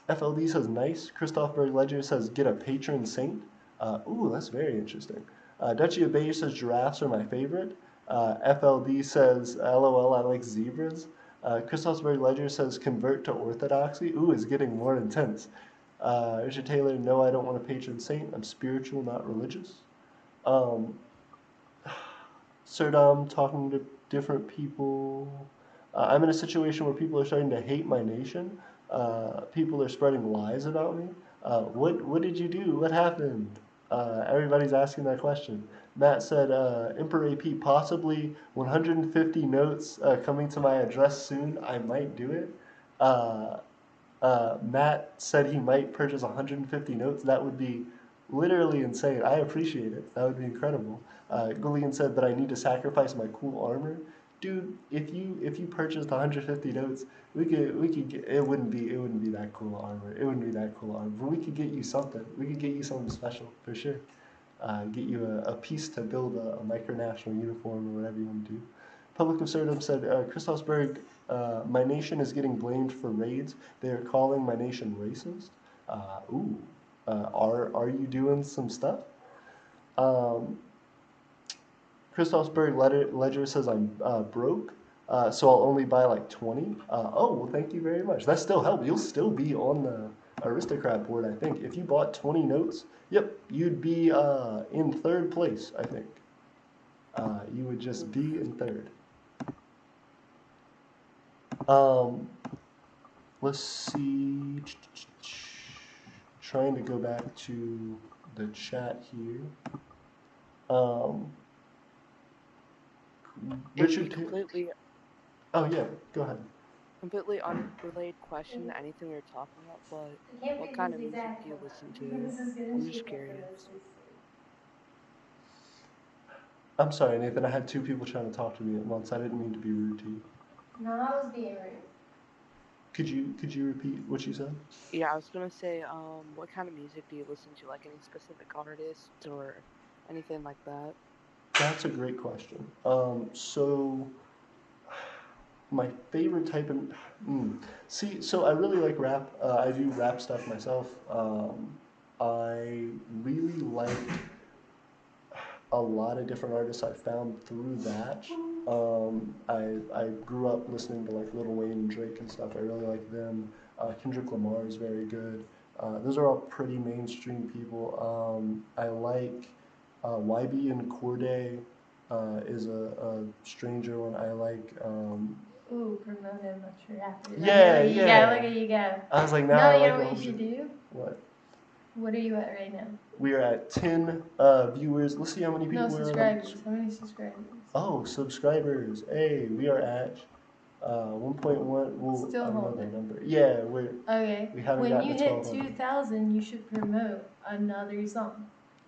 FLD says nice. Christoph Berg Ledger says get a patron saint. Ooh, that's very interesting. Duchy of Beige says giraffes are my favorite. FLD says LOL, I like zebras. Christoph Berg Ledger says convert to orthodoxy. Ooh, it's getting more intense. Richard Taylor, no, I don't want a patron saint. I'm spiritual, not religious. Um, Serdom talking to different people. I'm in a situation where people are starting to hate my nation. People are spreading lies about me. What did you do? What happened? Everybody's asking that question. Matt said, Emperor AP, possibly 150 notes coming to my address soon. I might do it. Uh, Matt said he might purchase 150 notes. That would be literally insane. I appreciate it. That would be incredible. Gillian said that I need to sacrifice my cool armor. Dude, if you purchased 150 notes, we could get, it wouldn't be that cool armor. It wouldn't be that cool armor. But we could get you something. We could get you something special for sure. Get you a piece to build a micronational uniform or whatever you want to do. Public Conservative said, Christosberg, my nation is getting blamed for raids. They are calling my nation racist. Ooh, are you doing some stuff? Um, Christosberg Ledger says I'm broke, so I'll only buy like 20. Oh, well, thank you very much. That still helps. You'll still be on the aristocrat board, I think. If you bought 20 notes, yep, you'd be in third place, I think. You would just be in third. Um, let's see. Trying to go back to the chat here. Um, A Richard. Oh yeah, go ahead. completely unrelated question to anything we were talking about, but I can't what pick kind this of music exact do you one listen because to? this is gonna I'm take just up the curious. rest of this thing. I'm sorry, Nathan. I had two people trying to talk to me at once. I didn't mean to be rude to you. No, I was being rude. Could you repeat what you said? Yeah, I was gonna say, what kind of music do you listen to? Like any specific artists or anything like that? That's a great question. So my favorite type of see, so I really like rap. I do rap stuff myself. I really like a lot of different artists I found through that. I grew up listening to like Lil Wayne and Drake and stuff. I really like them. Kendrick Lamar is very good. Those are all pretty mainstream people. I like YB and Corday is a stranger one. I like. Ooh, promote him, not your rapper. Yeah, Look at you go, yeah. look at you go. I was like, now No, I you like know what him. you should do? What? What are you at right now? We are at 10 viewers. Let's see how many people No, we're on. subscribers. How many subscribers? Oh, subscribers. Hey, we are at 1.1. Well, Still I don't know holding. the number. Yeah, Okay. we haven't When gotten you to hit 1200. 2,000, you should promote another song.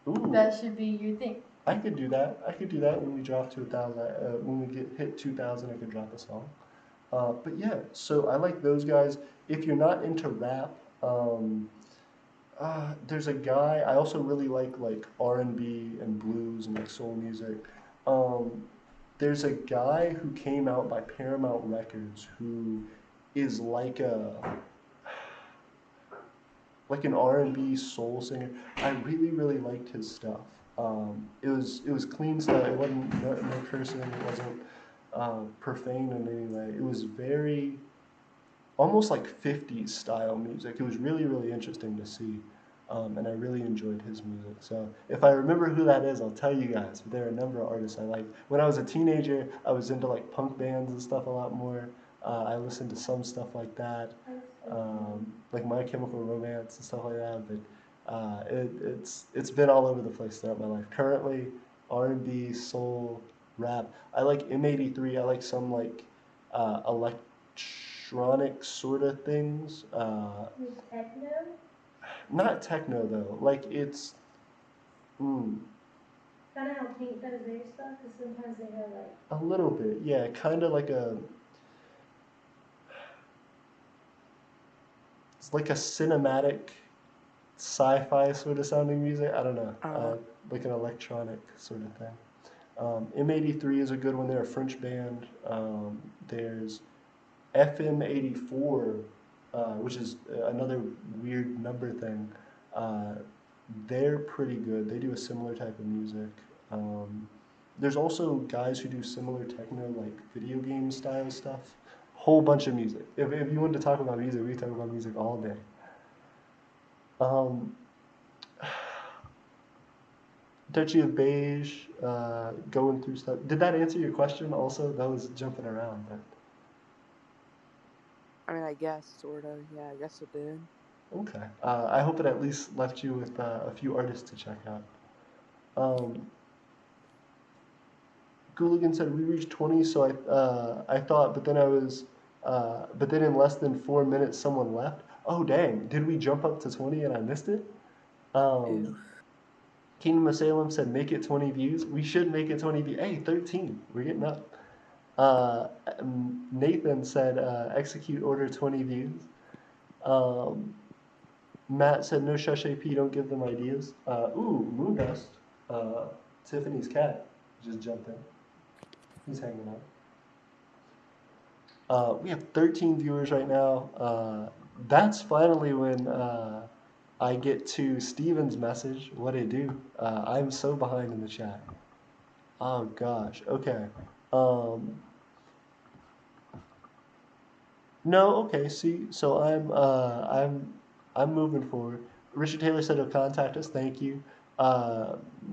Ooh, That should be your thing. I could do that. I could do that when we drop to 1,000. When we hit 2,000, I could drop a song. But yeah, so I like those guys. If you're not into rap, there's a guy I also really like R&B and blues and like soul music. Um, there's a guy who came out by Paramount Records who is like an R&B soul singer. I really really liked his stuff. It was clean stuff. It wasn't no cursing. It wasn't profane in any way. It was very almost like 50s style music. It was really really interesting to see. And I really enjoyed his music. So if I remember who that is, I'll tell you guys. But there are a number of artists I like. When I was a teenager, I was into like punk bands and stuff a lot more. I listened to some stuff like that, like My Chemical Romance and stuff like that. But it's been all over the place throughout my life. Currently, R&B, soul, rap. I like M83. I like some like electronic sort of things. Techno? Not techno though. Like it's mm, Kind of how Pink does their stuff, because sometimes they have like. a little bit. Yeah, kind of like a it's like a cinematic sci-fi sort of sounding music. I don't know. Like an electronic sort of thing. M83 is a good one. They're a French band. There's FM84, which is another weird number thing. Uh, they're pretty good. They do a similar type of music. There's also guys who do similar techno, like video game style stuff. Whole bunch of music. If you wanted to talk about music, we could talk about music all day. Um, Duchy of Beige, going through stuff. Did that answer your question also? That was jumping around, but. I mean, I guess, sort of. Yeah, I guess it did. Okay. I hope it at least left you with a few artists to check out. Gooligan said we reached 20, so I thought, but then in less than 4 minutes someone left. Oh dang! Did we jump up to 20 and I missed it? Ew. Kingdom of Salem said make it 20 views. We should make it 20 views. Hey, 13. We're getting up. Nathan said execute order 20 views. Matt said, no shush AP, don't give them ideas. Moondust, Tiffany's cat, just jumped in. He's hanging out. We have 13 viewers right now. That's finally when I get to Steven's message, what it do. I'm so behind in the chat. Oh gosh, okay. No, okay, see, so I'm moving forward. Richard Taylor said he'll contact us, thank you.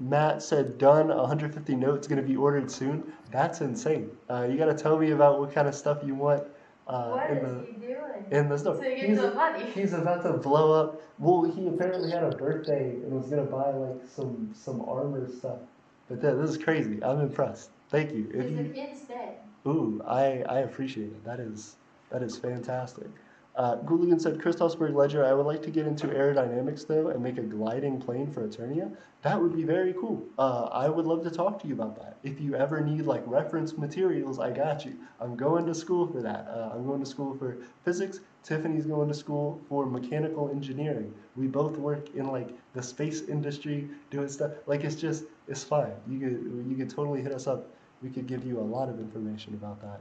Matt said done, 150 notes gonna be ordered soon. That's insane. You gotta tell me about what kind of stuff you want What in is he doing? the store. So you get some money. He's about to blow up. Well, he apparently had a birthday and was gonna buy like some armor stuff. But this is crazy. I'm impressed. Thank you. If He's you an instead. Ooh, I appreciate it. That is fantastic. Gooligan said, Christophsburg Ledger, I would like to get into aerodynamics though and make a gliding plane for Eternia. That would be very cool. I would love to talk to you about that. If you ever need like reference materials, I got you. I'm going to school for that. I'm going to school for physics. Tiffany's going to school for mechanical engineering. We both work in like the space industry doing stuff. Like it's fine. You could totally hit us up. We could give you a lot of information about that.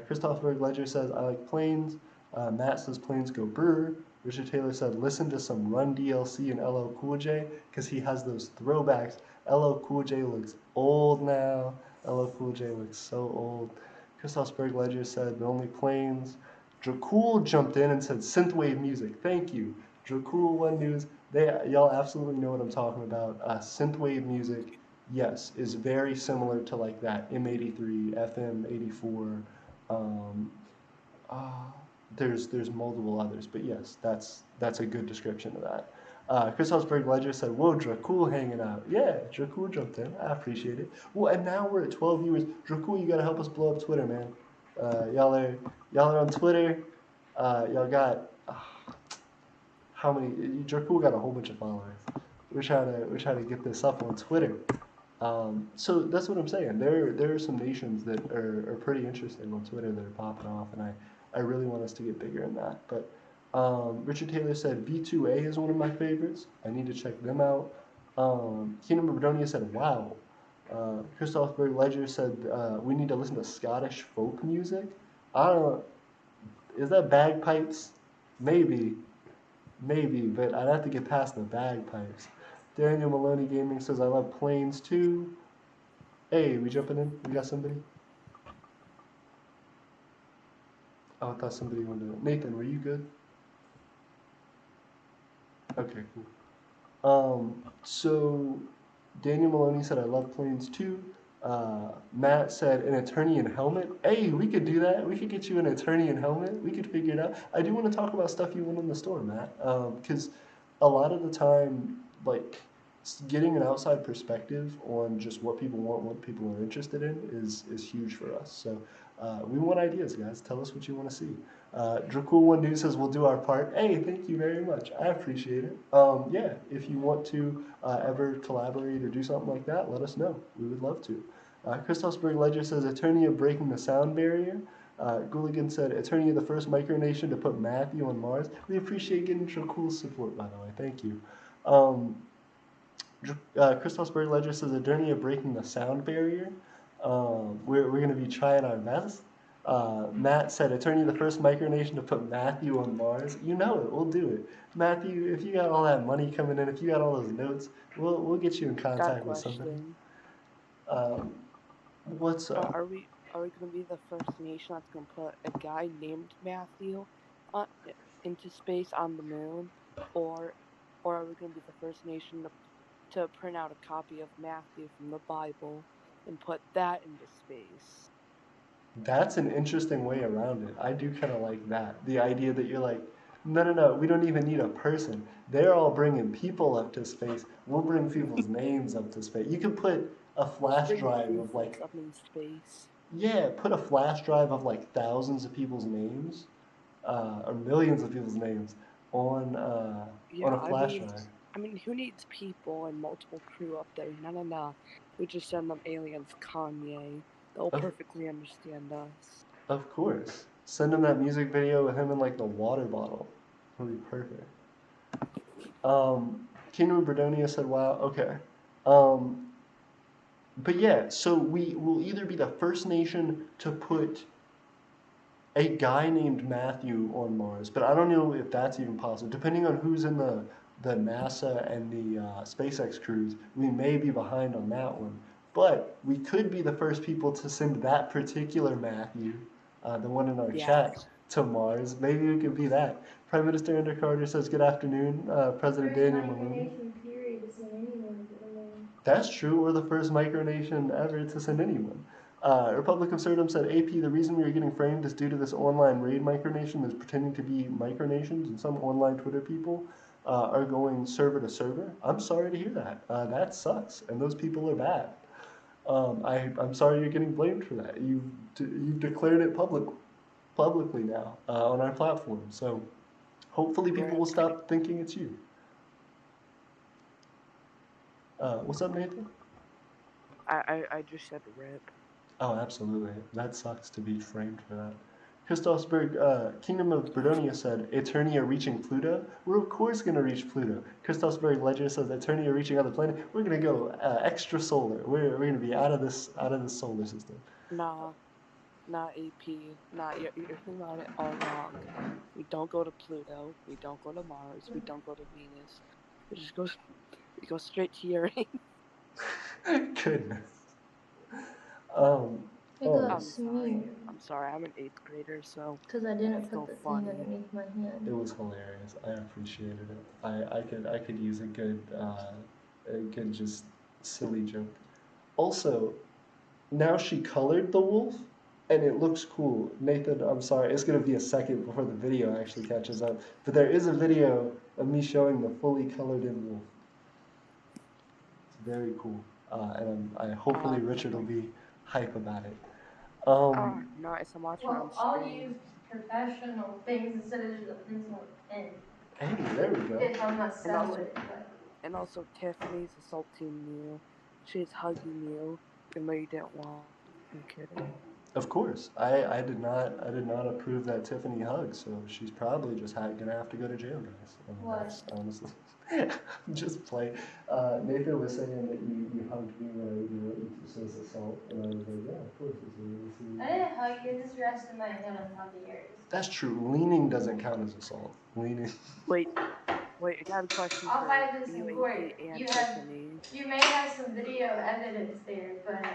Christopher Ledger says, I like planes. Matt says, planes go brr. Richard Taylor said, listen to some Run DLC and LL Cool J because he has those throwbacks. LL Cool J looks old now. LL Cool J looks so old. Christoph Ledger said, the only planes. Dracul jumped in and said, synthwave music. Thank you. Dracul One News. Y'all absolutely know what I'm talking about. Synthwave music, yes, is very similar to like that M83, FM84. Um, uh, there's multiple others, but yes, that's a good description of that. Chris Hosberg Ledger said, whoa, Dracul hanging out. Yeah, Dracul jumped in. I appreciate it. Well, and now we're at 12 viewers. Dracul, you gotta help us blow up Twitter, man. Y'all are on Twitter. Y'all got how many? Dracul got a whole bunch of followers. We're trying to get this up on Twitter. So that's what I'm saying. There are some nations that are pretty interesting on Twitter that are popping off, and I really want us to get bigger in that. But Richard Taylor said V2A is one of my favorites. I need to check them out. Kingdom of Berdonia said, wow. Christopher Ledger said we need to listen to Scottish folk music. I don't know. Is that bagpipes? Maybe, but I'd have to get past the bagpipes. Daniel Maloney Gaming says I love planes too. Hey, we jumping in? We got somebody? Oh, I thought somebody wanted to. Nathan, were you good? Okay, cool. So Daniel Maloney said I love planes too. Matt said an attorney in helmet. Hey, we could do that. We could get you an attorney in helmet. We could figure it out. I do want to talk about stuff you want in the store, Matt, because a lot of the time, like getting an outside perspective on just what people want, what people are interested in, is huge for us. So we want ideas, guys. Tell us what you want to see. Dracul One Dude says we'll do our part. Hey, thank you very much. I appreciate it. Yeah, if you want to ever collaborate or do something like that, let us know. We would love to. Christosberg Ledger says Eternia breaking the sound barrier. Gooligan said Eternia the first micronation to put Matthew on Mars. We appreciate getting Dracul's support, by the way. Thank you. Christosberg Ledger says Eternia breaking the sound barrier. We're going to be trying our best. Matt said, Eternia the first micronation to put Matthew on Mars. You know it. We'll do it. Matthew, if you got all that money coming in, if you got all those notes, we'll get you in Got a contact with somebody. question. What's up? Are we gonna be the first nation that's gonna put a guy named Matthew into space on the moon, or are we gonna be the first nation to print out a copy of Matthew from the Bible and put that into space? That's an interesting way around it. I do kind of like that. The idea that you're like, no, we don't even need a person. They're all bringing people up to space. We'll bring people's names up to space. You could put a flash Bring drive of like, up in space. yeah, put a flash drive of like thousands of people's names, or millions of people's names on a flash drive. I mean, who needs people and multiple crew up there? No. We just send them aliens, Kanye. They'll perfectly understand us. Of course. Send him that music video with him in like the water bottle. It'll be perfect. Kingdom of Bredonia said, wow, okay. But yeah, so we will either be the first nation to put a guy named Matthew on Mars, but I don't know if that's even possible. Depending on who's in the NASA and the SpaceX crews, we may be behind on that one. But we could be the first people to send that particular Matthew, the one in our chat, to Mars. Maybe we could be that. Prime Minister Andrew Carter says, good afternoon, President Daniel Maloney. That's true, or the first micronation ever to send anyone. Republic of Serdom said, AP, the reason we are getting framed is due to this online raid micronation that's pretending to be micronations, and some online Twitter people are going server to server. I'm sorry to hear that. That sucks, and those people are bad. I'm sorry you're getting blamed for that. You've declared it publicly now on our platform. So hopefully people will stop thinking it's you. What's up, Nathan? I just said rip. Oh, absolutely. That sucks to be framed for that. Christosberg, Kingdom of Bredonia said, Eternia reaching Pluto? We're of course going to reach Pluto. Christosberg Ledger says, Eternia reaching other planet? We're going to go extra solar. We're going to be out of this solar system. Nah, AP. Nah, you're thinking about it all wrong. We don't go to Pluto. We don't go to Mars. We don't go to Venus. We go straight to Uranus. Goodness. I'm sorry. I'm an 8th grader, so because I didn't put the thing underneath my hand. It was hilarious. I appreciated it. I could use a good just silly joke. Also, now she colored the wolf, and it looks cool. Nathan, I'm sorry, it's gonna be a second before the video actually catches up. But there is a video of me showing the fully colored in wolf. It's very cool, and hopefully Richard will be hype about it. Nice. I'm watching Well, on I'll stream. use professional things instead of just a pencil and pen. Hey, there we go. If I'm not selling it, And also, Tiffany's assaulting you. She's hugging you, even though you didn't want. I'm kidding. Of course, I did not approve that Tiffany hug, so she's probably just gonna have to go to jail, guys. What? That's honestly, just play. Nathan was saying that you hugged me when I would do it, it says assault, and I was like, yeah, of course, it's a really serious. I didn't hug you, just rested my hand on top of yours. That's true. Leaning doesn't count as assault. Leaning. Wait, I got a question I'll for fight this you, in court. AP, and Tiffany. You may have some video evidence there, but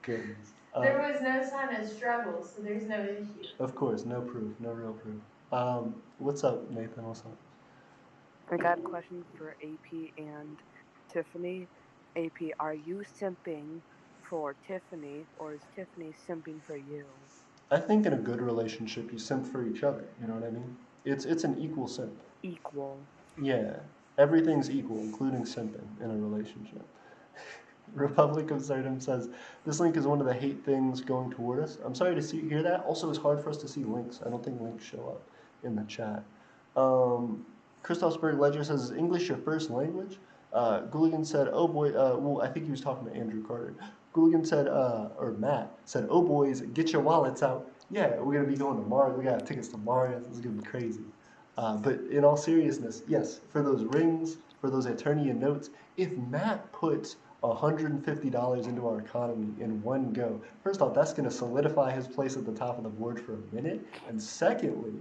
Goodness. there was no sign of struggle, so there's no issue. Of course, no proof, no real proof. What's up, Nathan? What's up? I got a question for AP and Tiffany. AP, are you simping for Tiffany, or is Tiffany simping for you? I think in a good relationship, you simp for each other. You know what I mean? It's an equal simp. Equal. Yeah, everything's equal, including simping in a relationship. Republic of Stardom says, this link is one of the hate things going toward us. I'm sorry to hear that. Also, it's hard for us to see links. I don't think links show up in the chat. Christoph Ledger says, is English your first language? Gooligan said, oh boy, well, I think he was talking to Andrew Carter. Gooligan said, or Matt said, oh boys, get your wallets out. Yeah, we're going to be going to Mario. We got tickets to Mario. This is going to be crazy. But in all seriousness, yes, for those rings, for those Eternian notes, if Matt puts $150 into our economy in one go, first off, that's going to solidify his place at the top of the board for a minute. And secondly,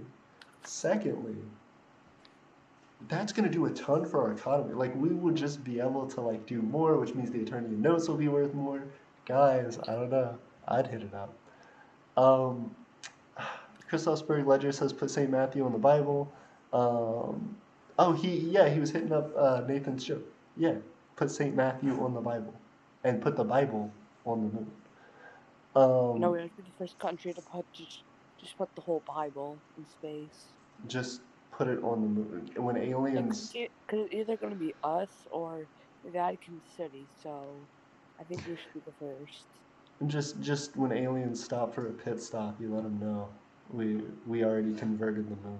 that's going to do a ton for our economy. Like, we would just be able to, like, do more, which means the Eternian notes will be worth more. Guys, I don't know. I'd hit it up. Christoph Ledger says, put St. Matthew on the Bible. He was hitting up Nathan's joke. Yeah, put St. Matthew on the Bible. And put the Bible on the moon. No, we're the first country to just put the whole Bible in space. Just put it on the moon. When aliens... Because it's either going to be us or the Vatican City, so I think we should be the first. And just when aliens stop for a pit stop, you let them know we already converted the moon.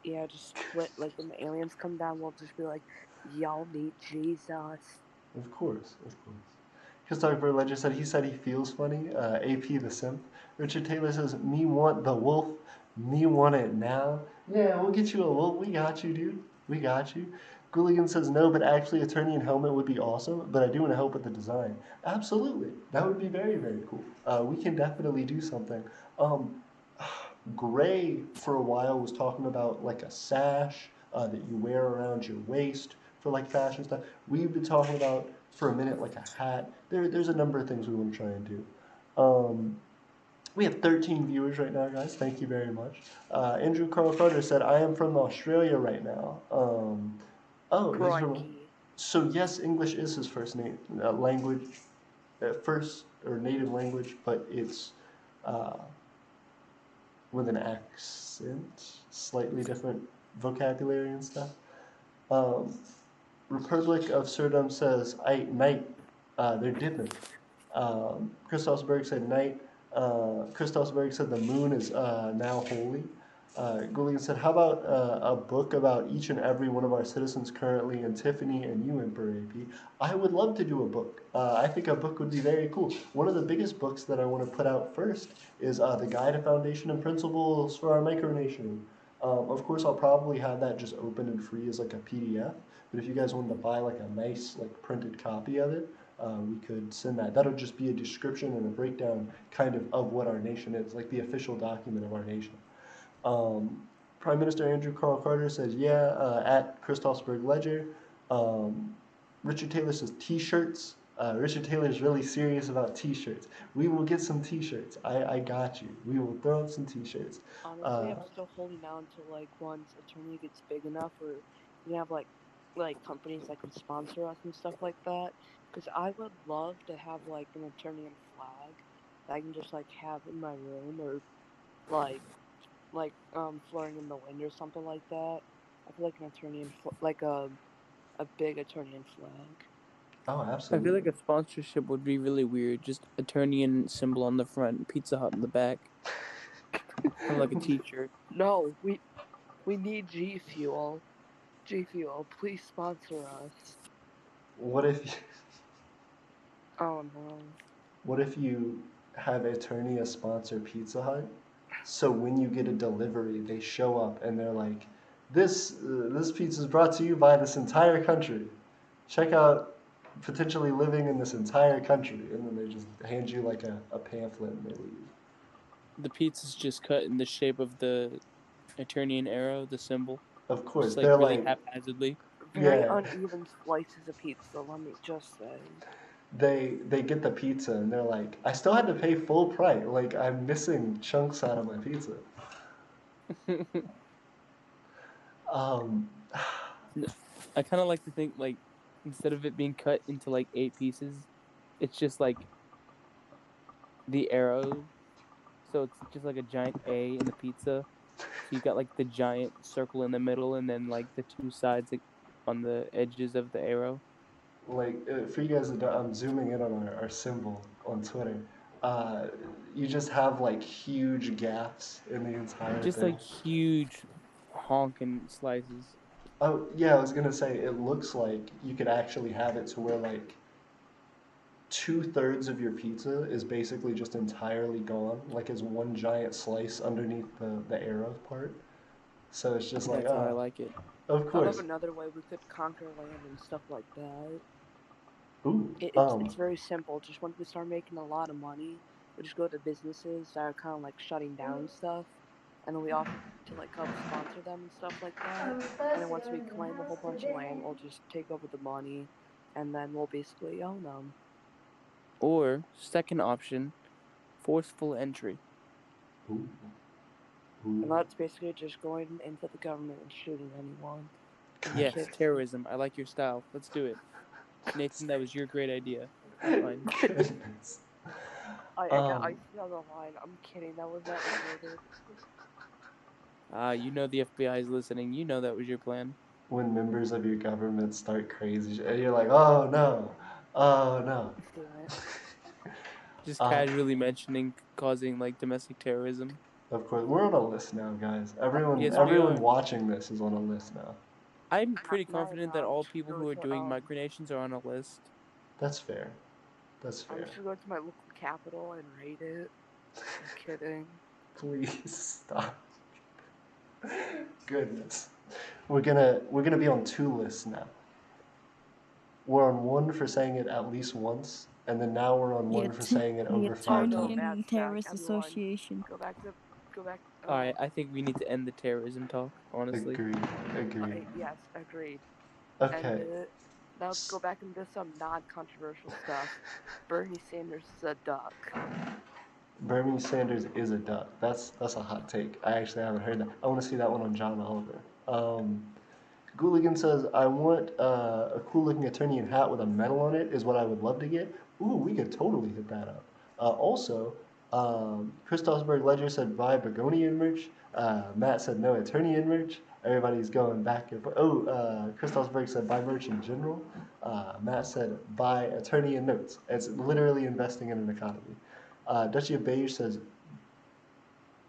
Yeah, just split. Like when the aliens come down, we'll just be like, y'all need Jesus. Of course. Christopher Ledger said he feels funny. AP the simp. Richard Taylor says, me want the wolf. Me want it now. Yeah, we'll get you a wolf. We got you, dude. We got you. Gooligan says, no, but actually Eternian helmet would be awesome, but I do want to help with the design. Absolutely. That would be very, very cool. We can definitely do something. Gray, for a while, was talking about like a sash that you wear around your waist for like fashion stuff. We've been talking about for a minute like a hat. There's a number of things we want to try and do. We have 13 viewers right now, guys. Thank you very much. Andrew Carl Carter said, I am from Australia right now. He's from... So yes, English is his first language, first or native language, but it's with an accent, slightly different vocabulary and stuff. Republic of Surdom says, night, they're dipping. Christosberg said night. Christosberg said the moon is now holy. Gulligan said, how about a book about each and every one of our citizens currently, and Tiffany and you, Emperor AP? I would love to do a book. I think a book would be very cool. One of the biggest books that I want to put out first is The Guide to Foundation and Principles for Our Micronation. Of course, I'll probably have that just open and free as like a PDF, but if you guys wanted to buy like a nice like printed copy of it, we could send that. That'll just be a description and a breakdown kind of what our nation is, like the official document of our nation. Prime Minister Andrew Carl Carter says, yeah, at Christopsburg Ledger. Richard Taylor says t-shirts. Richard Taylor is really serious about t-shirts. We will get some t-shirts. I got you. We will throw up some t-shirts. Honestly, I'm still holding on to like once Eternity gets big enough where we have like companies that can sponsor us and stuff like that. Because I would love to have like an Eternian flag that I can just like have in my room, or like flying in the wind or something like that. I feel like an Eternian, like a big Eternian flag. Oh, absolutely. I feel like a sponsorship would be really weird. Just Eternian symbol on the front, Pizza Hut in the back. Kind of like a t-shirt. No, we need G Fuel. G Fuel, please sponsor us. What if... Oh no. What if you have Eternia sponsor Pizza Hut. So when you get a delivery, they show up and they're like, this pizza is brought to you by this entire country. Check out potentially living in this entire country, and then they just hand you like a pamphlet and they leave. The pizza's just cut in the shape of the Eternian arrow, the symbol. Of course, Just like they're really like, haphazardly. Very yeah, uneven slices of pizza, let me just say. they get the pizza and they're like, I still had to pay full price. Like I'm missing chunks out of my pizza. Um, I kind of like to think like instead of it being cut into like 8 pieces, it's just like the arrow. So it's just like a giant A in the pizza. So you got like the giant circle in the middle, and then like the 2 sides like, on the edges of the arrow. like for you guys that don't, I'm zooming in on our symbol on Twitter. Uh, you just have like huge gaps in the entire Just thing. like huge honking slices. Oh yeah, I was gonna say it looks like you could actually have it to where like 2/3 of your pizza is basically just entirely gone, like as one giant slice underneath the arrow part. So it's just like, That's how I like it. of Thought of course. another way we could conquer land and stuff like that. Ooh, It's very simple. Just once we start making a lot of money, we just go to businesses that are kind of like shutting down stuff, and then we offer to like help sponsor them and stuff like that. And then once we claim a whole bunch of land, we'll just take over the money, and then we'll basically own them. Or second option, forceful entry. ooh, And ooh. that's basically just going into the government and shooting anyone. Yes, Kidding. terrorism. I like your style. Let's do it. Nathan, that was your great idea, not mine. Goodness. I got icy on the line. I'm kidding. That was not recorded. You know the FBI is listening. You know that was your plan. When members of your government start crazy, and you're like, oh no, oh no. Damn it. Just Uh, casually mentioning causing like domestic terrorism. of course, we're on a list now, guys. Everyone, Yes, we everyone are. watching this is on a list now. I'm pretty Not confident that now. all I'm just people gonna who are go to, doing micronations are on a list. That's fair. That's I'm fair. just gonna go to my local capital and raid it. I'm kidding. Please stop. Goodness. We're gonna be on 2 lists now. We're on one for saying it at least once, and then now we're on one for saying it The over 5 Eternian times. Terrorist Association. Go back. Alright, I think we need to end the terrorism talk, honestly. Agreed. Yes, agreed. Okay. And now let's go back into some non-controversial stuff. Bernie Sanders is a duck. Bernie Sanders is a duck. That's a hot take. I actually haven't heard that. I want to see that one on John Oliver. Gooligan says, I want a cool looking Eternian hat with a medal on it is what I would love to get. Ooh, we could totally hit that up. Also, Christosberg Ledger said buy Begonian merch. Matt said no Eternian merch. Everybody's going back and forth. Oh, Christosberg said buy merch in general. Matt said buy Eternian notes. It's literally investing in an economy. Duchy of Beige says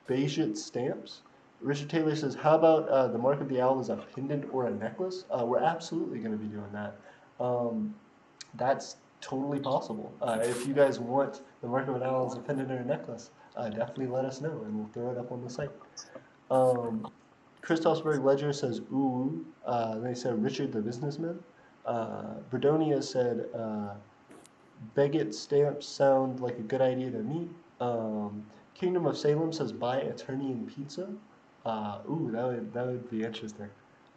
Beige stamps. Richard Taylor says, how about the mark of the owl as a pendant or a necklace? We're absolutely going to be doing that. That's totally possible. If you guys want the mark of an owl as a pendant or a necklace, definitely let us know and we'll throw it up on the site. Christosberg Ledger says, ooh. They said Richard the businessman. Bredonia said, Beggett stamps sound like a good idea to me. Kingdom of Salem says buy Eternian pizza. Ooh, that would be interesting.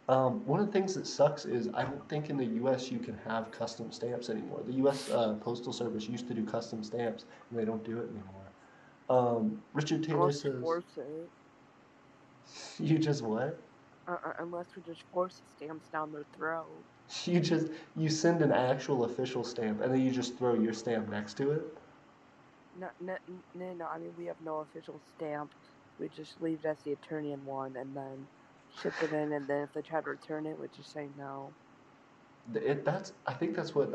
One of the things that sucks is I don't think in the U.S. you can have custom stamps anymore. The U.S. Postal Service used to do custom stamps, and they don't do it anymore. Richard Taylor Unless we says, force it. "You just what? Unless we just force the stamps down their throat. You send an actual official stamp, and then you just throw your stamp next to it." No. I mean, we have no official stamp. We just leave it as the Eternian one, and then ship it in. And then if they try to return it, we just say no. I think that's what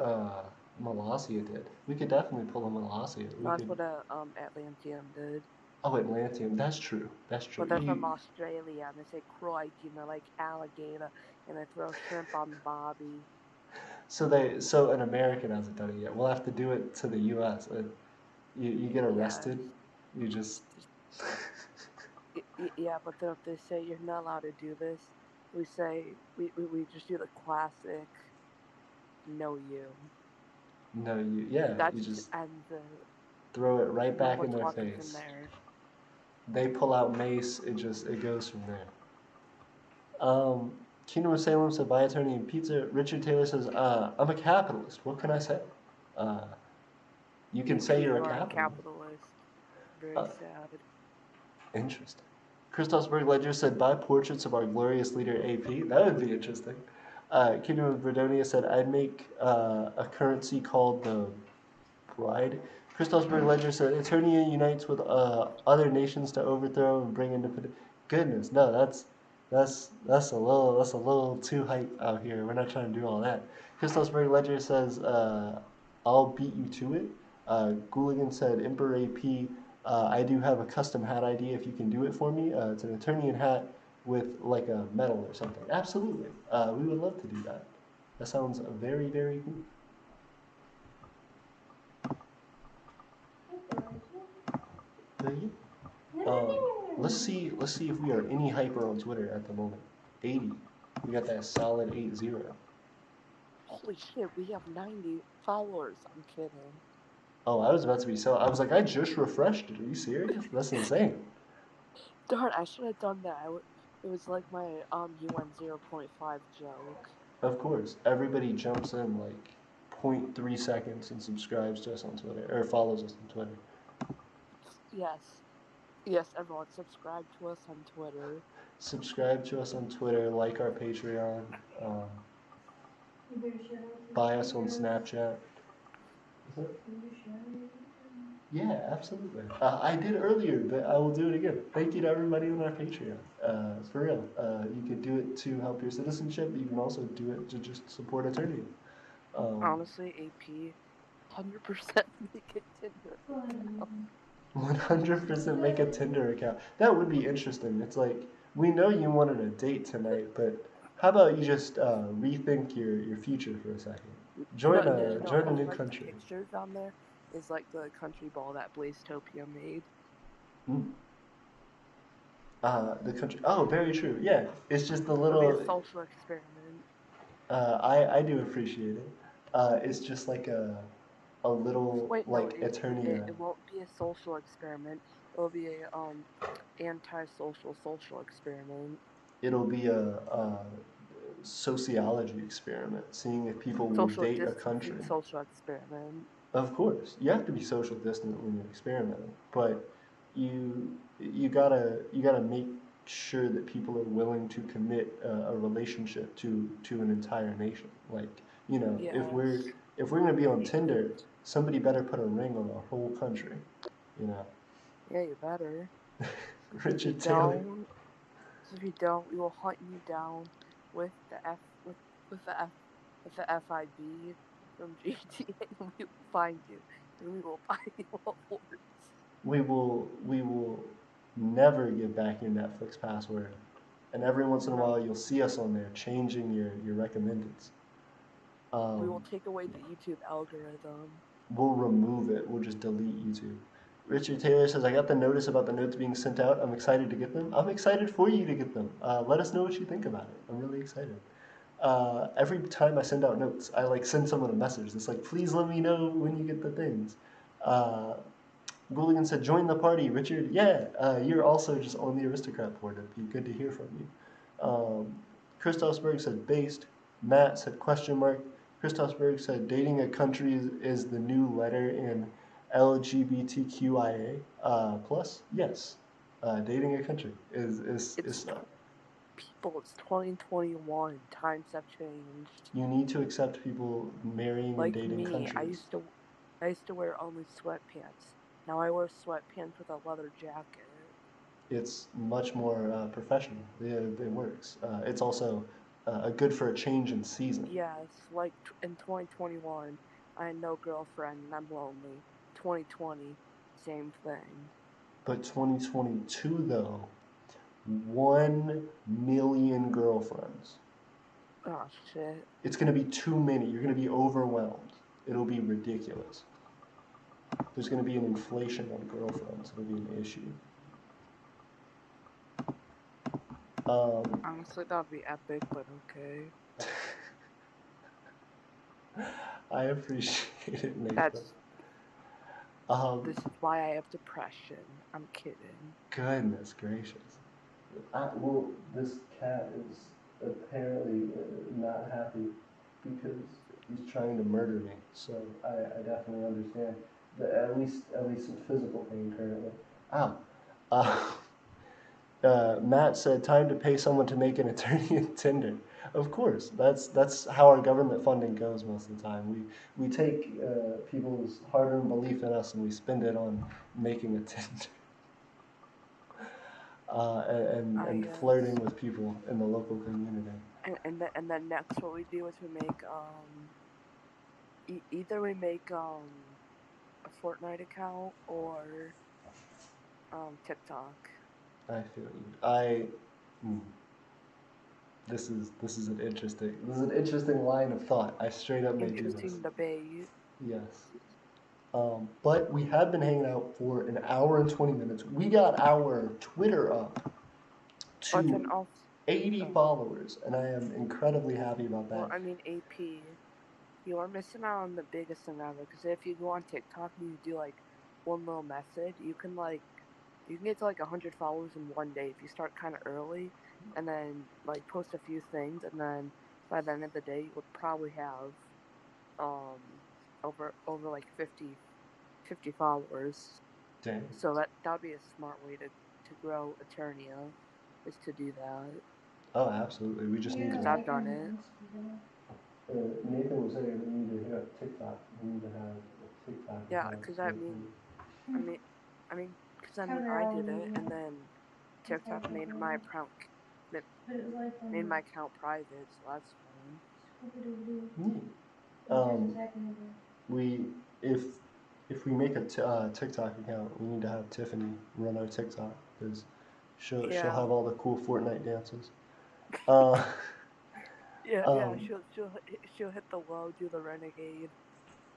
Malasia did. We could definitely pull a Malasia. That's what Atlanteum did. Oh, Atlanteum. That's true. That's true. But they're from Australia, and they say crikey, and they're like alligator, and they throw shrimp on the bobby. So an American hasn't done it yet. We'll have to do it to the U.S. You get arrested. You just. Yeah, but then if they say you're not allowed to do this, we say we just do the classic no you. No, you That just just ends it. throw it right No back more in their talking from face. there. They pull out mace. It goes from there. Kingdom of Salem said, "Buy attorney and pizza." Richard Taylor says, "I'm a capitalist. What can I say?" Uh, you can say AP, you're you a are a capitalist. capitalist. Very Uh, sad. Interesting. Christosberg Ledger said, "Buy portraits of our glorious leader AP." That would be interesting. Kingdom of Verdonia said, "I'd make a currency called the Bride." Christosberg Ledger said, "Eternia unites with other nations to overthrow and bring independence." Goodness, no, that's a little too hype out here. We're not trying to do all that. Christosberg Ledger says, "I'll beat you to it." Gooligan said, "Emperor AP, I do have a custom hat idea if you can do it for me. It's an Eternian hat with like a medal or something." Absolutely, we would love to do that. That sounds very, very cool. Let's see if we are any hyper on Twitter at the moment. 80. We got that solid 80. Holy shit, we have 90 followers. I'm kidding. Oh, I was about to be so. I was like, I just refreshed it. Are you serious? That's insane. Darn, I should have done that. It was like my UN 0.5 joke. Of course, everybody jumps in like 0.3 seconds and subscribes to us on Twitter or follows us on Twitter. Yes, everyone, subscribe to us on Twitter. Subscribe to us on Twitter, like our Patreon, buy us on Snapchat. Yeah, absolutely. I did earlier, but I will do it again. Thank you to everybody on our Patreon. For real. You could do it to help your citizenship, but you can also do it to just support Eternity. Honestly, AP, 100% make a Tinder account. 100% make a Tinder account. That would be interesting. It's like, we know you wanted a date tonight, but how about you just rethink your future for a second? Join a Only new like the country. pictures on there is like the country ball that Blaztopia made. Mm. The country. Oh, very true. Yeah, it's just the It'll be little. a social experiment. I do appreciate it. It's just like a little Wait, no, like Eternia. it won't be a social experiment. It'll be a anti-social social experiment. It'll be a sociology experiment, seeing if people will Social date a country. distancing social experiment. Of course, you have to be social distant when you're experimenting, but you gotta make sure that people are willing to commit a relationship to an entire nation. Like, Yes. if we're gonna be on Tinder, somebody better put a ring on a whole country. You know. Yeah, you better. Richard Taylor. If you don't, we will hunt you down with the FIB from GTA, and we will find you, and we will buy you a horse. We will never give back your Netflix password, and every once in a while you'll see us on there changing your recommendeds. We will take away the YouTube algorithm. We'll remove it. We'll just delete YouTube. Richard Taylor says, "I got the notice about the notes being sent out. I'm excited to get them." I'm excited for you to get them. Let us know what you think about it. I'm really excited. Every time I send out notes, I like send someone a message. It's like, "Please let me know when you get the things." Gooligan said, "Join the party, Richard." Yeah, you're also just on the aristocrat board. It'd be good to hear from you. Christosberg said, "Based." Matt said, "Question mark." Christosberg said, "Dating a country is the new letter in LGBTQIA plus." Yes, dating a country is People, it's 2021. Times have changed. you need to accept people marrying and Like dating me, countries. I used to wear only sweatpants. Now I wear sweatpants with a leather jacket. It's much more professional. It works. It's also good for a change in season. Yes, like in 2021, I had no girlfriend and I'm lonely. 2020, same thing. But 2022 though, 1 million girlfriends. Oh shit. It's gonna be too many. You're gonna be overwhelmed. It'll be ridiculous. There's going to be an inflation on girlfriends. It'll be an issue. Honestly, that would be epic, but okay. I appreciate it, Nathan. This is why I have depression. I'm kidding. Goodness gracious. Well, this cat is apparently not happy because he's trying to murder me. So I definitely understand. At least some physical pain currently. Ow. Matt said, "Time to pay someone to make an attorney in Tinder." Of course, that's how our government funding goes most of the time. We take people's hard-earned belief in us and we spend it on making a Tinder. And flirting with people in the local community. And then next, what we do is we make either we make a Fortnite account or TikTok. I feel you. This is an interesting line of thought. I straight up may do this. Interesting debate. Yes. But we have been hanging out for an hour and 20 minutes. We got our Twitter up to 80 followers, and I am incredibly happy about that. Well, I mean, AP, you are missing out on the biggest thing ever, because if you go on TikTok and you do, like, one little method, you can get to, like, 100 followers in one day if you start kind of early, and then, like, post a few things, and then by the end of the day, you would probably have, over like 50 followers. Dang. So that would be a smart way to grow Eternia, is to do that. Oh, absolutely. We just need to. I've done it. Nathan was saying we need to have TikTok. We need to have a TikTok. Yeah, because I did it, and then TikTok made my account private, so that's fun. If we make a TikTok account, we need to have Tiffany run our TikTok because she'll have all the cool Fortnite dances. She'll hit the low, do the renegade.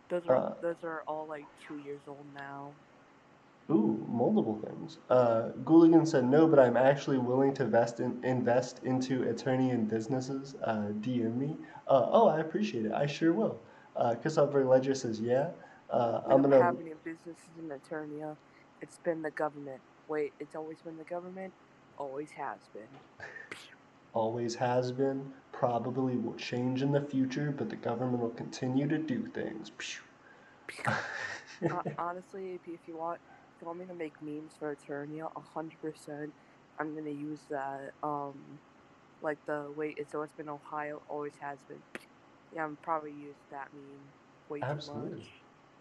Those are all like 2 years old now. Ooh, multiple things. Gooligan said no, but I'm actually willing to invest into Eternian businesses. DM me. I appreciate it. I sure will. Christopher Ledger says yeah. We don't have any businesses in Eternia. It's been the government. Wait, it's always been the government? Always has been. Always has been. Probably will change in the future, but the government will continue to do things. Honestly, if you want me to make memes for Eternia, 100%, I'm gonna use that. Like it's always been Ohio, always has been. Yeah, I'm probably used that meme way too much.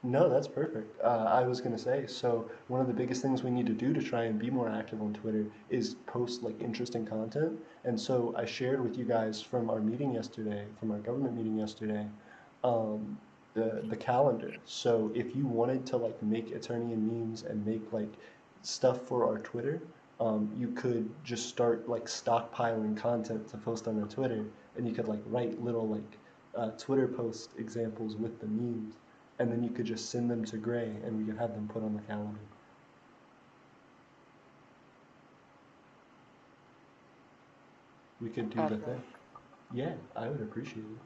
No, that's perfect. I was gonna say, so one of the biggest things we need to do to try and be more active on Twitter is post like interesting content. And so I shared with you guys from our meeting yesterday, from our government meeting yesterday, the calendar. So if you wanted to like make Eternian memes and make like stuff for our Twitter, you could just start like stockpiling content to post on our Twitter, and you could like write little like Twitter post examples with the memes, and then you could just send them to Gray, and we could have them put on the calendar. We could do the thing. Yeah, I would appreciate it.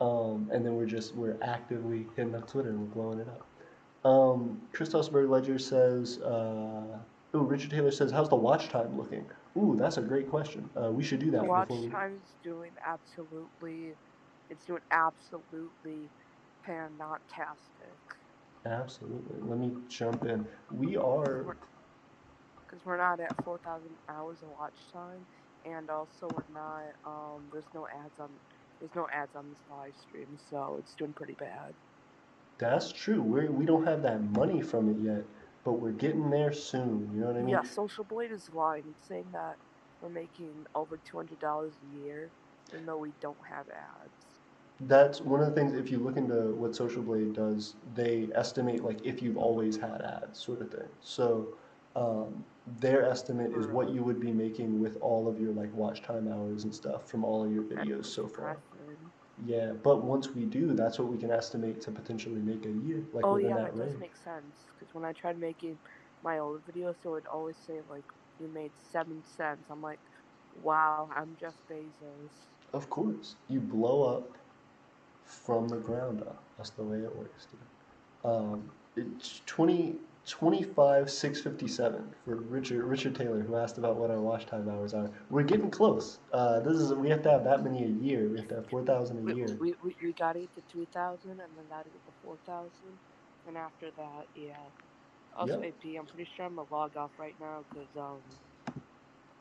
And then we're actively hitting up Twitter and we're blowing it up. Christosberg Ledger says, Richard Taylor says, how's the watch time looking? Ooh, that's a great question. We should do that. The watch time is doing absolutely fantastic. Absolutely. Let me jump in. We are... Because we're not at 4,000 hours of watch time, and also we're not, there's no ads on this live stream, so it's doing pretty bad. That's true. We don't have that money from it yet, but we're getting there soon. You know what I mean? Yeah, Social Blade is lying, saying that we're making over $200 a year, even though we don't have ads. That's one of the things. If you look into what Social Blade does, they estimate like if you've always had ads, sort of thing. So their estimate is what you would be making with all of your like watch time hours and stuff from all of your videos so far. Yeah, but once we do, that's what we can estimate to potentially make a year, like Oh within yeah, that that does range. make sense. Because when I tried making my old videos, it would always say like you made 7 cents. I'm like, wow, I'm Jeff Bezos. Of course, you blow up from the ground up. That's the way it works, dude. It's 657 for Richard Taylor, who asked about what our watch time hours are. We're getting close. We have to have that many a year. We have to have 4,000 a We year. we we, we gotta get to 2,000, and then gotta get to 4,000, and after that, yeah. Also, Yep, AP, I'm pretty sure I'm gonna log off right now because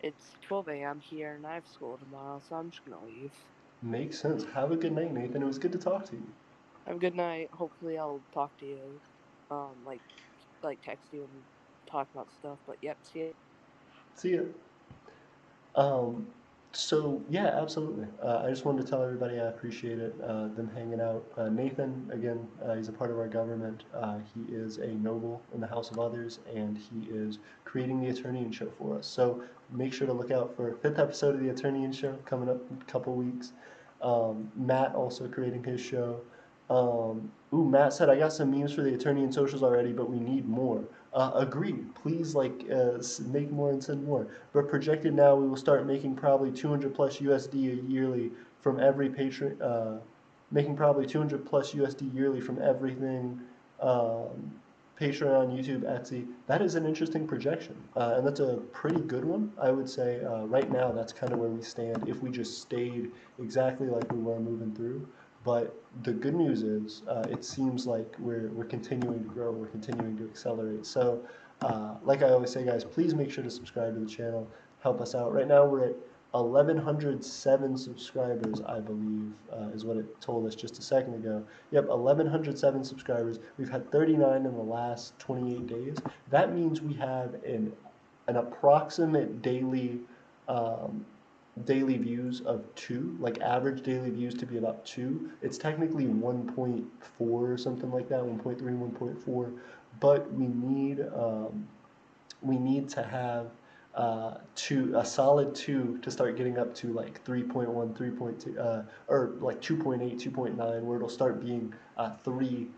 it's 12 a.m. here and I have school tomorrow, so I'm just gonna leave. makes sense. Have a good night, Nathan. It was good to talk to you. Have a good night. Hopefully, I'll talk to you, like text you and talk about stuff. But yep, see ya. See ya. Um, so yeah, absolutely. I just wanted to tell everybody I appreciate it, them hanging out. Nathan, again, he's a part of our government. He is a noble in the house of others, and he is creating the Eternian show for us. So make sure to look out for a fifth episode of the Eternian show coming up in a couple weeks. Matt also creating his show. Matt said, I got some memes for the Eternian socials already, but we need more. Agreed. Please, make more and send more. But projected now, we will start making probably 200 plus USD a yearly from every patron. Making probably 200 plus USD yearly from everything. Um, Patreon, YouTube, Etsy. That is an interesting projection, and that's a pretty good one. I would say right now that's kind of where we stand if we just stayed exactly like we were moving through. But the good news is, it seems like we're continuing to grow, we're continuing to accelerate. So, like I always say, guys, please make sure to subscribe to the channel, help us out. Right now, we're at 1,107 subscribers, I believe, is what it told us just a second ago. Yep, 1,107 subscribers. We've had 39 in the last 28 days. That means we have an approximate um, daily views of 2, like average daily views to be about 2. It's technically 1.4 or something like that, 1.3, 1.4, but we need to have a solid 2 to start getting up to like 3.1, 3.2, or like 2.8, 2.9, where it'll start being 3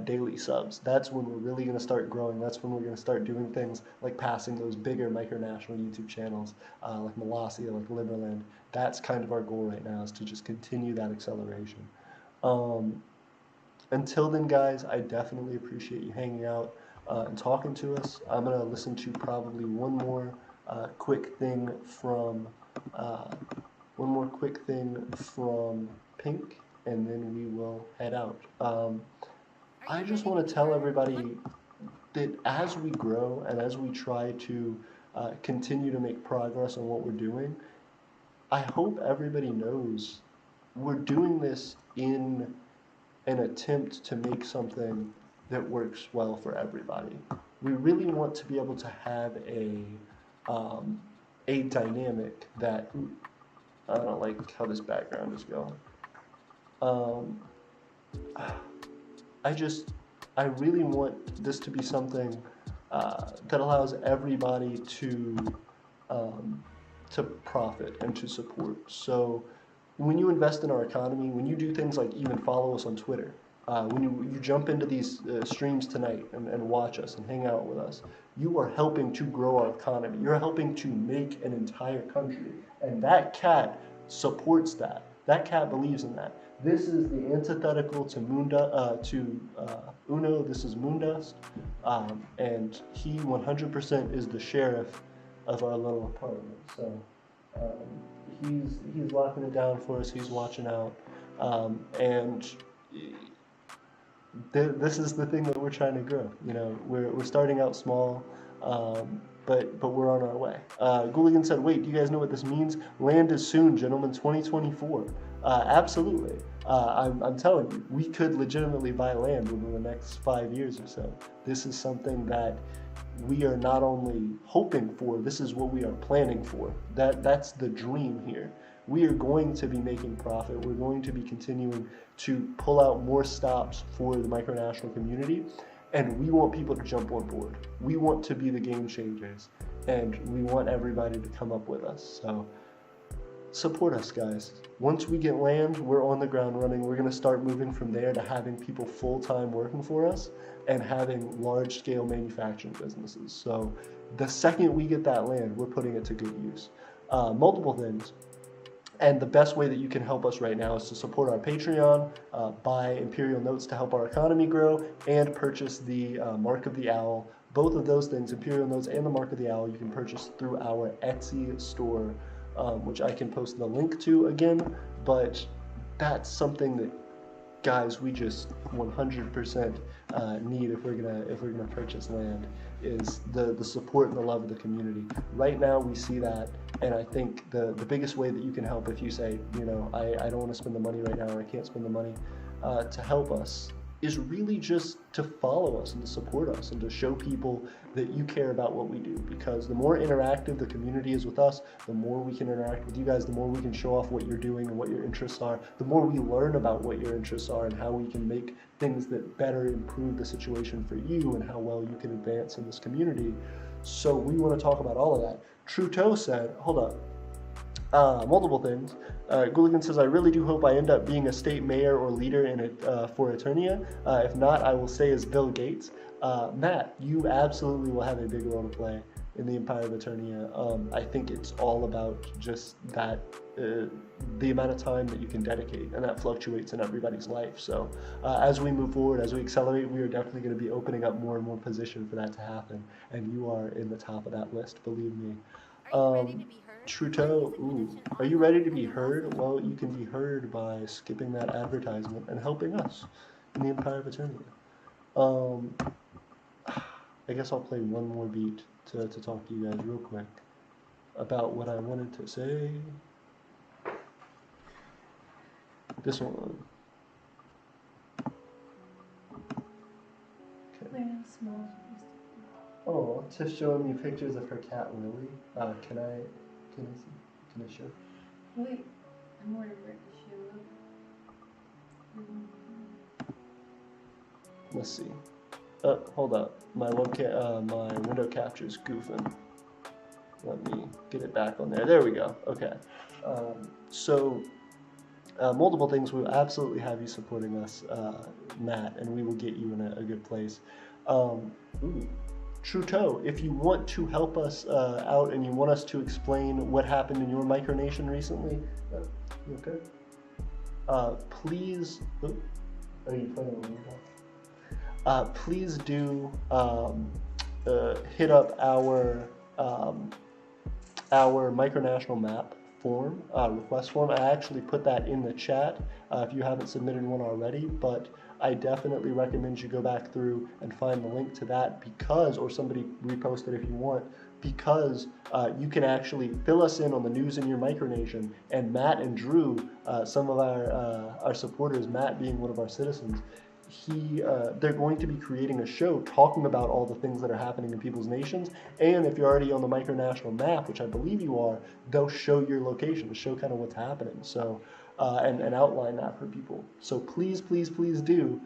daily subs. That's when we're really going to start growing. That's when we're going to start doing things like passing those bigger micronational YouTube channels like Molossia, like Liberland. That's kind of our goal right now, is to just continue that acceleration. Um, Until then, guys, I definitely appreciate you hanging out and talking to us. I'm going to listen to probably quick thing from uh, one more quick thing from Pink, and then we will head out. I just want to tell everybody that as we grow and as we try to continue to make progress on what we're doing, I hope everybody knows we're doing this in an attempt to make something that works well for everybody. We really want to be able to have um, a dynamic that, I don't like how this background is going. Um, I just, I really want this to be something that allows everybody um, to profit and to support. So when you invest in our economy, when you do things like even follow us on Twitter, when you jump into these streams tonight and watch us and hang out with us, you are helping to grow our economy. You're helping to make an entire country. And that cat supports that. That cat believes in that. This is the antithetical to Uno. This is Moondust. And he 100% is the sheriff of our little apartment. So he's locking it down for us. He's watching out, and this is the thing that we're trying to grow. You know, we're starting out small, but we're on our way. Gooligan said, "Wait, do you guys know what this means? Land is soon, gentlemen. 2024. Absolutely. I'm telling you, we could legitimately buy land within the next 5 years or so. This is something that we are not only hoping for, this is what we are planning for. That's the dream here. We are going to be making profit. We're going to be continuing to pull out more stops for the micronational community, and we want people to jump on board. We want to be the game changers, and we want everybody to come up with us. So support us, guys. Once we get land, we're on the ground running. We're going to start moving from there to having people full-time working for us and having large-scale manufacturing businesses. So the second we get that land, we're putting it to good use. Multiple things. And the best way that you can help us right now is to support our Patreon, buy Imperial Notes to help our economy grow, and purchase the Mark of the Owl. Both of those things, Imperial Notes and the Mark of the Owl, you can purchase through our Etsy store, which I can post the link to again. But that's something that, guys, we just 100% need if we're gonna purchase land, is the support and the love of the community. Right now we see that, and I think the biggest way that you can help, if you say, you know, I don't want to spend the money right now, or I can't spend the money to help us, is really just to follow us and to support us and to show people that you care about what we do. Because the more interactive the community is with us, the more we can interact with you guys, the more we can show off what you're doing and what your interests are, the more we learn about what your interests are and how we can make things that better improve the situation for you and how well you can advance in this community. So we want to talk about all of that. Trudeau said, hold up, multiple things. Gooligan says, I really do hope I end up being a state mayor or leader in it for Eternia. If not, I will stay as Bill Gates. Matt, you absolutely will have a big role to play in the Empire of Eternia. I think it's all about just that, the amount of time that you can dedicate, and that fluctuates in everybody's life. So as we move forward, as we accelerate, we are definitely going to be opening up more and more position for that to happen, and you are in the top of that list, believe me. Trudeau, ooh, are you ready to be heard? Well, you can be heard by skipping that advertisement and helping us in the Empire of Eternia. I guess I'll play one more beat to talk to you guys real quick about what I wanted to say. This one. Okay. Oh, Tiff's showing me pictures of her cat Lily. Can I show? Wait, I'm waiting for it to show up. Let's see. Hold up. My my window capture's goofing. Let me get it back on there. There we go. Okay. So multiple things. We'll absolutely have you supporting us, Matt, and we will get you in a good place. Trudeau, if you want to help us out and you want us to explain what happened in your micronation recently, you okay? Please, are you playing on the please do hit up our micronational map form, request form. I actually put that in the chat if you haven't submitted one already, but I definitely recommend you go back through and find the link to that, because, or somebody repost it if you want, because you can actually fill us in on the news in your micronation. And Matt and Drew, some of our supporters, Matt being one of our citizens, they're going to be creating a show talking about all the things that are happening in people's nations. And if you're already on the micronational map, which I believe you are, they'll show your location, show kind of what's happening. So and outline that for people. So please, please, please do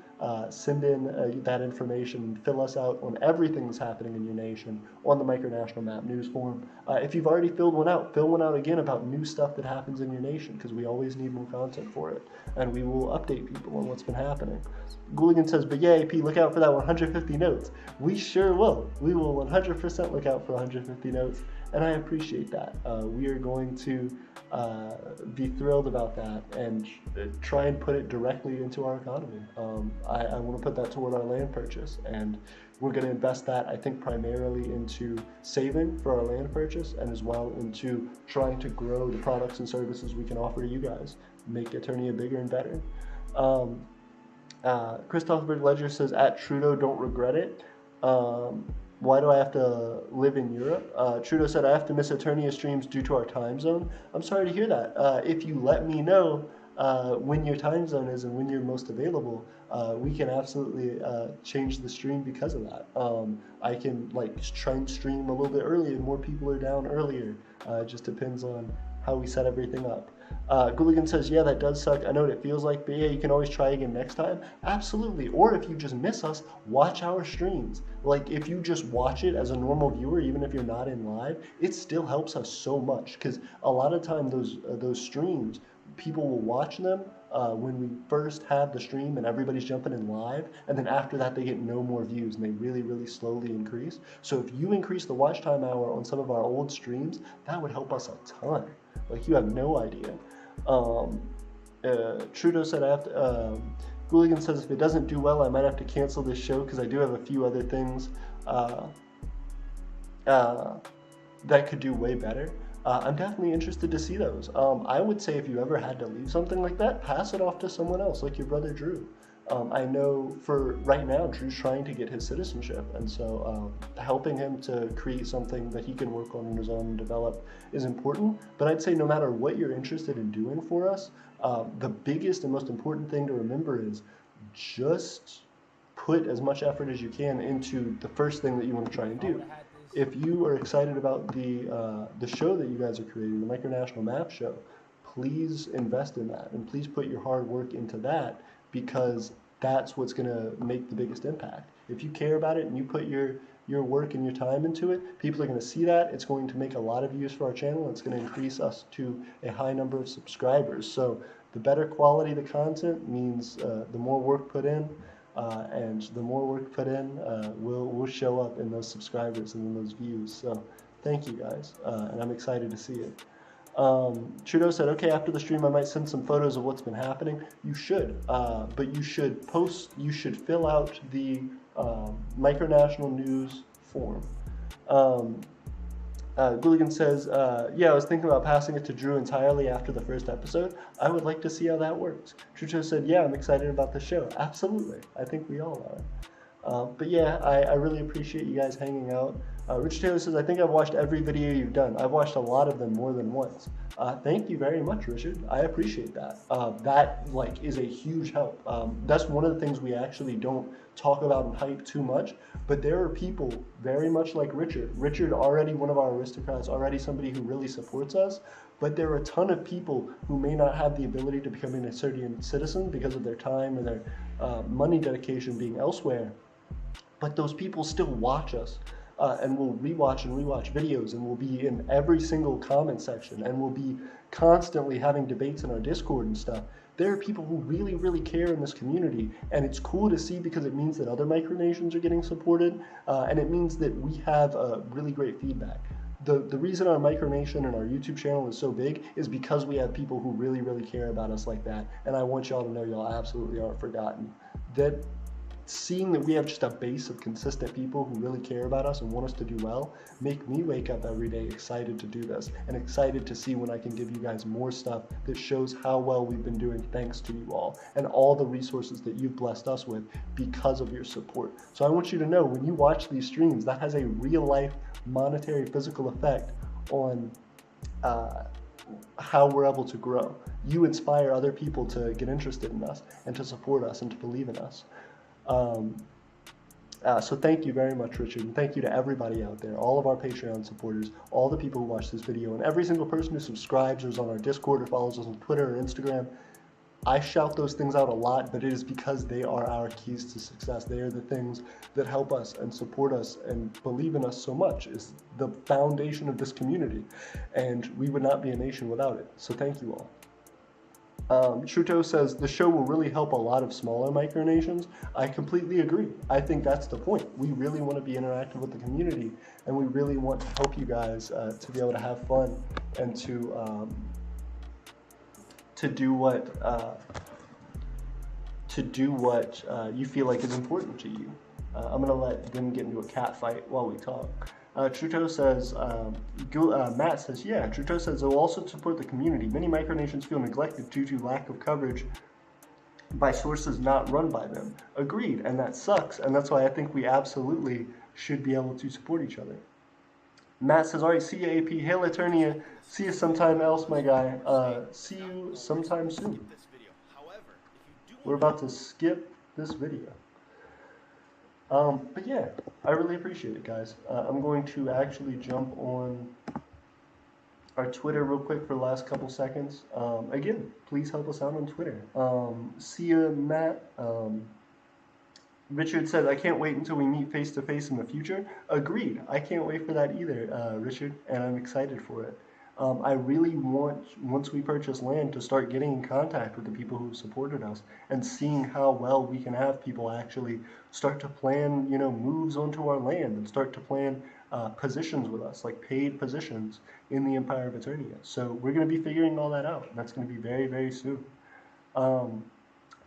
send in that information and fill us out on everything that's happening in your nation on the micronational map news form. If you've already filled one out, fill one out again about new stuff that happens in your nation, because we always need more content for it, and we will update people on what's been happening. Gooligan says, but yeah, AP, look out for that 150 notes. We sure will. We will 100% look out for 150 notes, and I appreciate that. We are going to be thrilled about that and try and put it directly into our economy. I want to put that toward our land purchase, and we're going to invest that, I think, primarily into saving for our land purchase, and as well into trying to grow the products and services we can offer to you guys, make Eternia bigger and better. Christopher Ledger says, at Trudeau, don't regret it. Why do I have to live in Europe? Trudeau said, I have to miss Eternia streams due to our time zone. I'm sorry to hear that. If you let me know when your time zone is and when you're most available, we can absolutely change the stream because of that. I can try and stream a little bit earlier. More people are down earlier. It just depends on how we set everything up. Gooligan says, yeah, that does suck. I know what it feels like, but yeah, you can always try again next time. Absolutely. Or if you just miss us, watch our streams. Like, if you just watch it as a normal viewer, even if you're not in live, it still helps us so much. Because a lot of time those streams, people will watch them when we first have the stream and everybody's jumping in live, and then after that they get no more views and they really, really slowly increase. So if you increase the watch time hour on some of our old streams, that would help us a ton. Like, you have no idea. Trudeau said I have to. Gooligan says if it doesn't do well, I might have to cancel this show because I do have a few other things that could do way better. I'm definitely interested to see those. I would say if you ever had to leave something like that, pass it off to someone else, like your brother Drew. I know for right now, Drew's trying to get his citizenship, and so helping him to create something that he can work on his own and develop is important. But I'd say no matter what you're interested in doing for us, the biggest and most important thing to remember is just put as much effort as you can into the first thing that you want to try and do. If you are excited about the show that you guys are creating, the Micronational Map Show, please invest in that and please put your hard work into that, because that's what's going to make the biggest impact. If you care about it and you put your work and your time into it, people are going to see that. It's going to make a lot of views for our channel. It's going to increase us to a high number of subscribers. So the better quality the content means the more work put in, and the more work put in will show up in those subscribers and in those views. So thank you guys, and I'm excited to see it. Trudeau said, okay, after the stream I might send some photos of what's been happening. You should, but you should fill out the Micronational News form. Gooligan says, yeah, I was thinking about passing it to Drew entirely after the first episode. I would like to see how that works. Trudeau said, yeah, I'm excited about the show. Absolutely. I think we all are. But yeah, I really appreciate you guys hanging out. Rich Taylor says, I think I've watched every video you've done. I've watched a lot of them more than once. Thank you very much, Richard. I appreciate that. That is a huge help. That's one of the things we actually don't talk about and hype too much, but there are people very much like Richard. Richard, already one of our aristocrats, already somebody who really supports us, but there are a ton of people who may not have the ability to become an Assyrian citizen because of their time or their money dedication being elsewhere. But those people still watch us and will rewatch videos, and will be in every single comment section, and will be constantly having debates in our Discord and stuff. There are people who really, really care in this community, and it's cool to see because it means that other micronations are getting supported, and it means that we have really great feedback. The reason our micronation and our YouTube channel is so big is because we have people who really, really care about us like that, and I want y'all to know y'all absolutely aren't forgotten. That seeing that we have just a base of consistent people who really care about us and want us to do well make me wake up every day excited to do this, and excited to see when I can give you guys more stuff that shows how well we've been doing thanks to you all and all the resources that you've blessed us with because of your support. So I want you to know, when you watch these streams, that has a real life monetary physical effect on how we're able to grow. You inspire other people to get interested in us and to support us and to believe in us. So thank you very much, Richard, and thank you to everybody out there, all of our Patreon supporters, all the people who watch this video, and every single person who subscribes or is on our Discord or follows us on Twitter or Instagram. I shout those things out a lot, but it is because they are our keys to success. They are the things that help us and support us and believe in us so much. It's the foundation of this community, and we would not be a nation without it. So thank you all. Trudeau says, the show will really help a lot of smaller micronations. I completely agree. I think that's the point. We really want to be interactive with the community, and we really want to help you guys to be able to have fun and to do what you feel like is important to you. I'm going to let them get into a cat fight while we talk. Trudeau says, Matt says, yeah, Trudeau says they'll also support the community. Many micronations feel neglected due to lack of coverage by sources not run by them. Agreed, and that sucks, and that's why I think we absolutely should be able to support each other. Matt says, all right, see you, AP. Hail Eternia. See you sometime else, my guy. See you sometime soon. We're about to skip this video. But yeah, I really appreciate it, guys. I'm going to actually jump on our Twitter real quick for the last couple seconds. Again, please help us out on Twitter. Sia, Matt, Richard said, I can't wait until we meet face to face in the future. Agreed. I can't wait for that either, Richard, and I'm excited for it. I really want, once we purchase land, to start getting in contact with the people who have supported us and seeing how well we can have people actually start to plan, moves onto our land and start to plan positions with us, like paid positions in the Empire of Eternia. So we're going to be figuring all that out, and that's going to be very, very soon.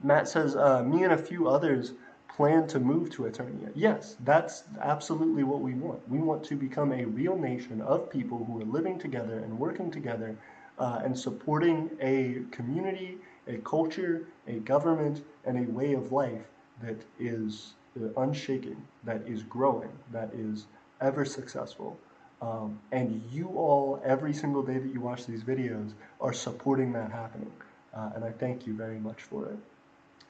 Matt says, me and a few others plan to move to Eternia. Yes, that's absolutely what we want. We want to become a real nation of people who are living together and working together and supporting a community, a culture, a government, and a way of life that is unshaken, that is growing, that is ever successful. And you all, every single day that you watch these videos, are supporting that happening. And I thank you very much for it.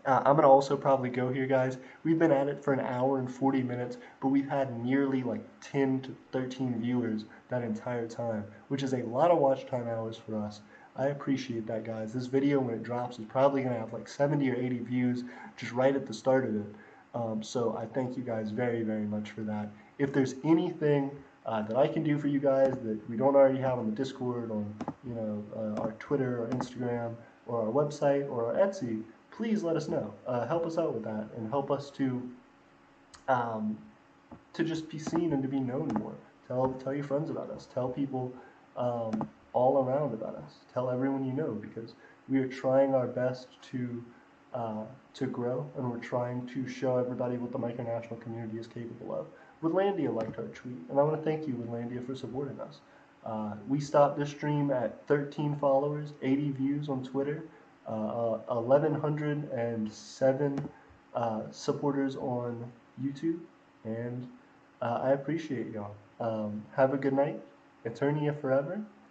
I'm gonna also probably go here, guys. We've been at it for an hour and 40 minutes, but we've had nearly like 10 to 13 viewers that entire time, which is a lot of watch time hours for us. I appreciate that, guys. This video, when it drops, is probably gonna have like 70 or 80 views just right at the start of it. So I thank you guys very, very much for that. If there's anything that I can do for you guys that we don't already have on the Discord, on our Twitter or Instagram or our website or our Etsy, please let us know. Help us out with that and help us um, to just be seen and to be known more. Tell your friends about us. Tell people all around about us. Tell everyone you know, because we are trying our best to grow, and we're trying to show everybody what the micronational community is capable of. Woodlandia liked our tweet, and I want to thank you, Woodlandia, for supporting us. We stopped this stream at 13 followers, 80 views on Twitter, 1,107 supporters on YouTube, and I appreciate y'all. Have a good night. Eternia forever,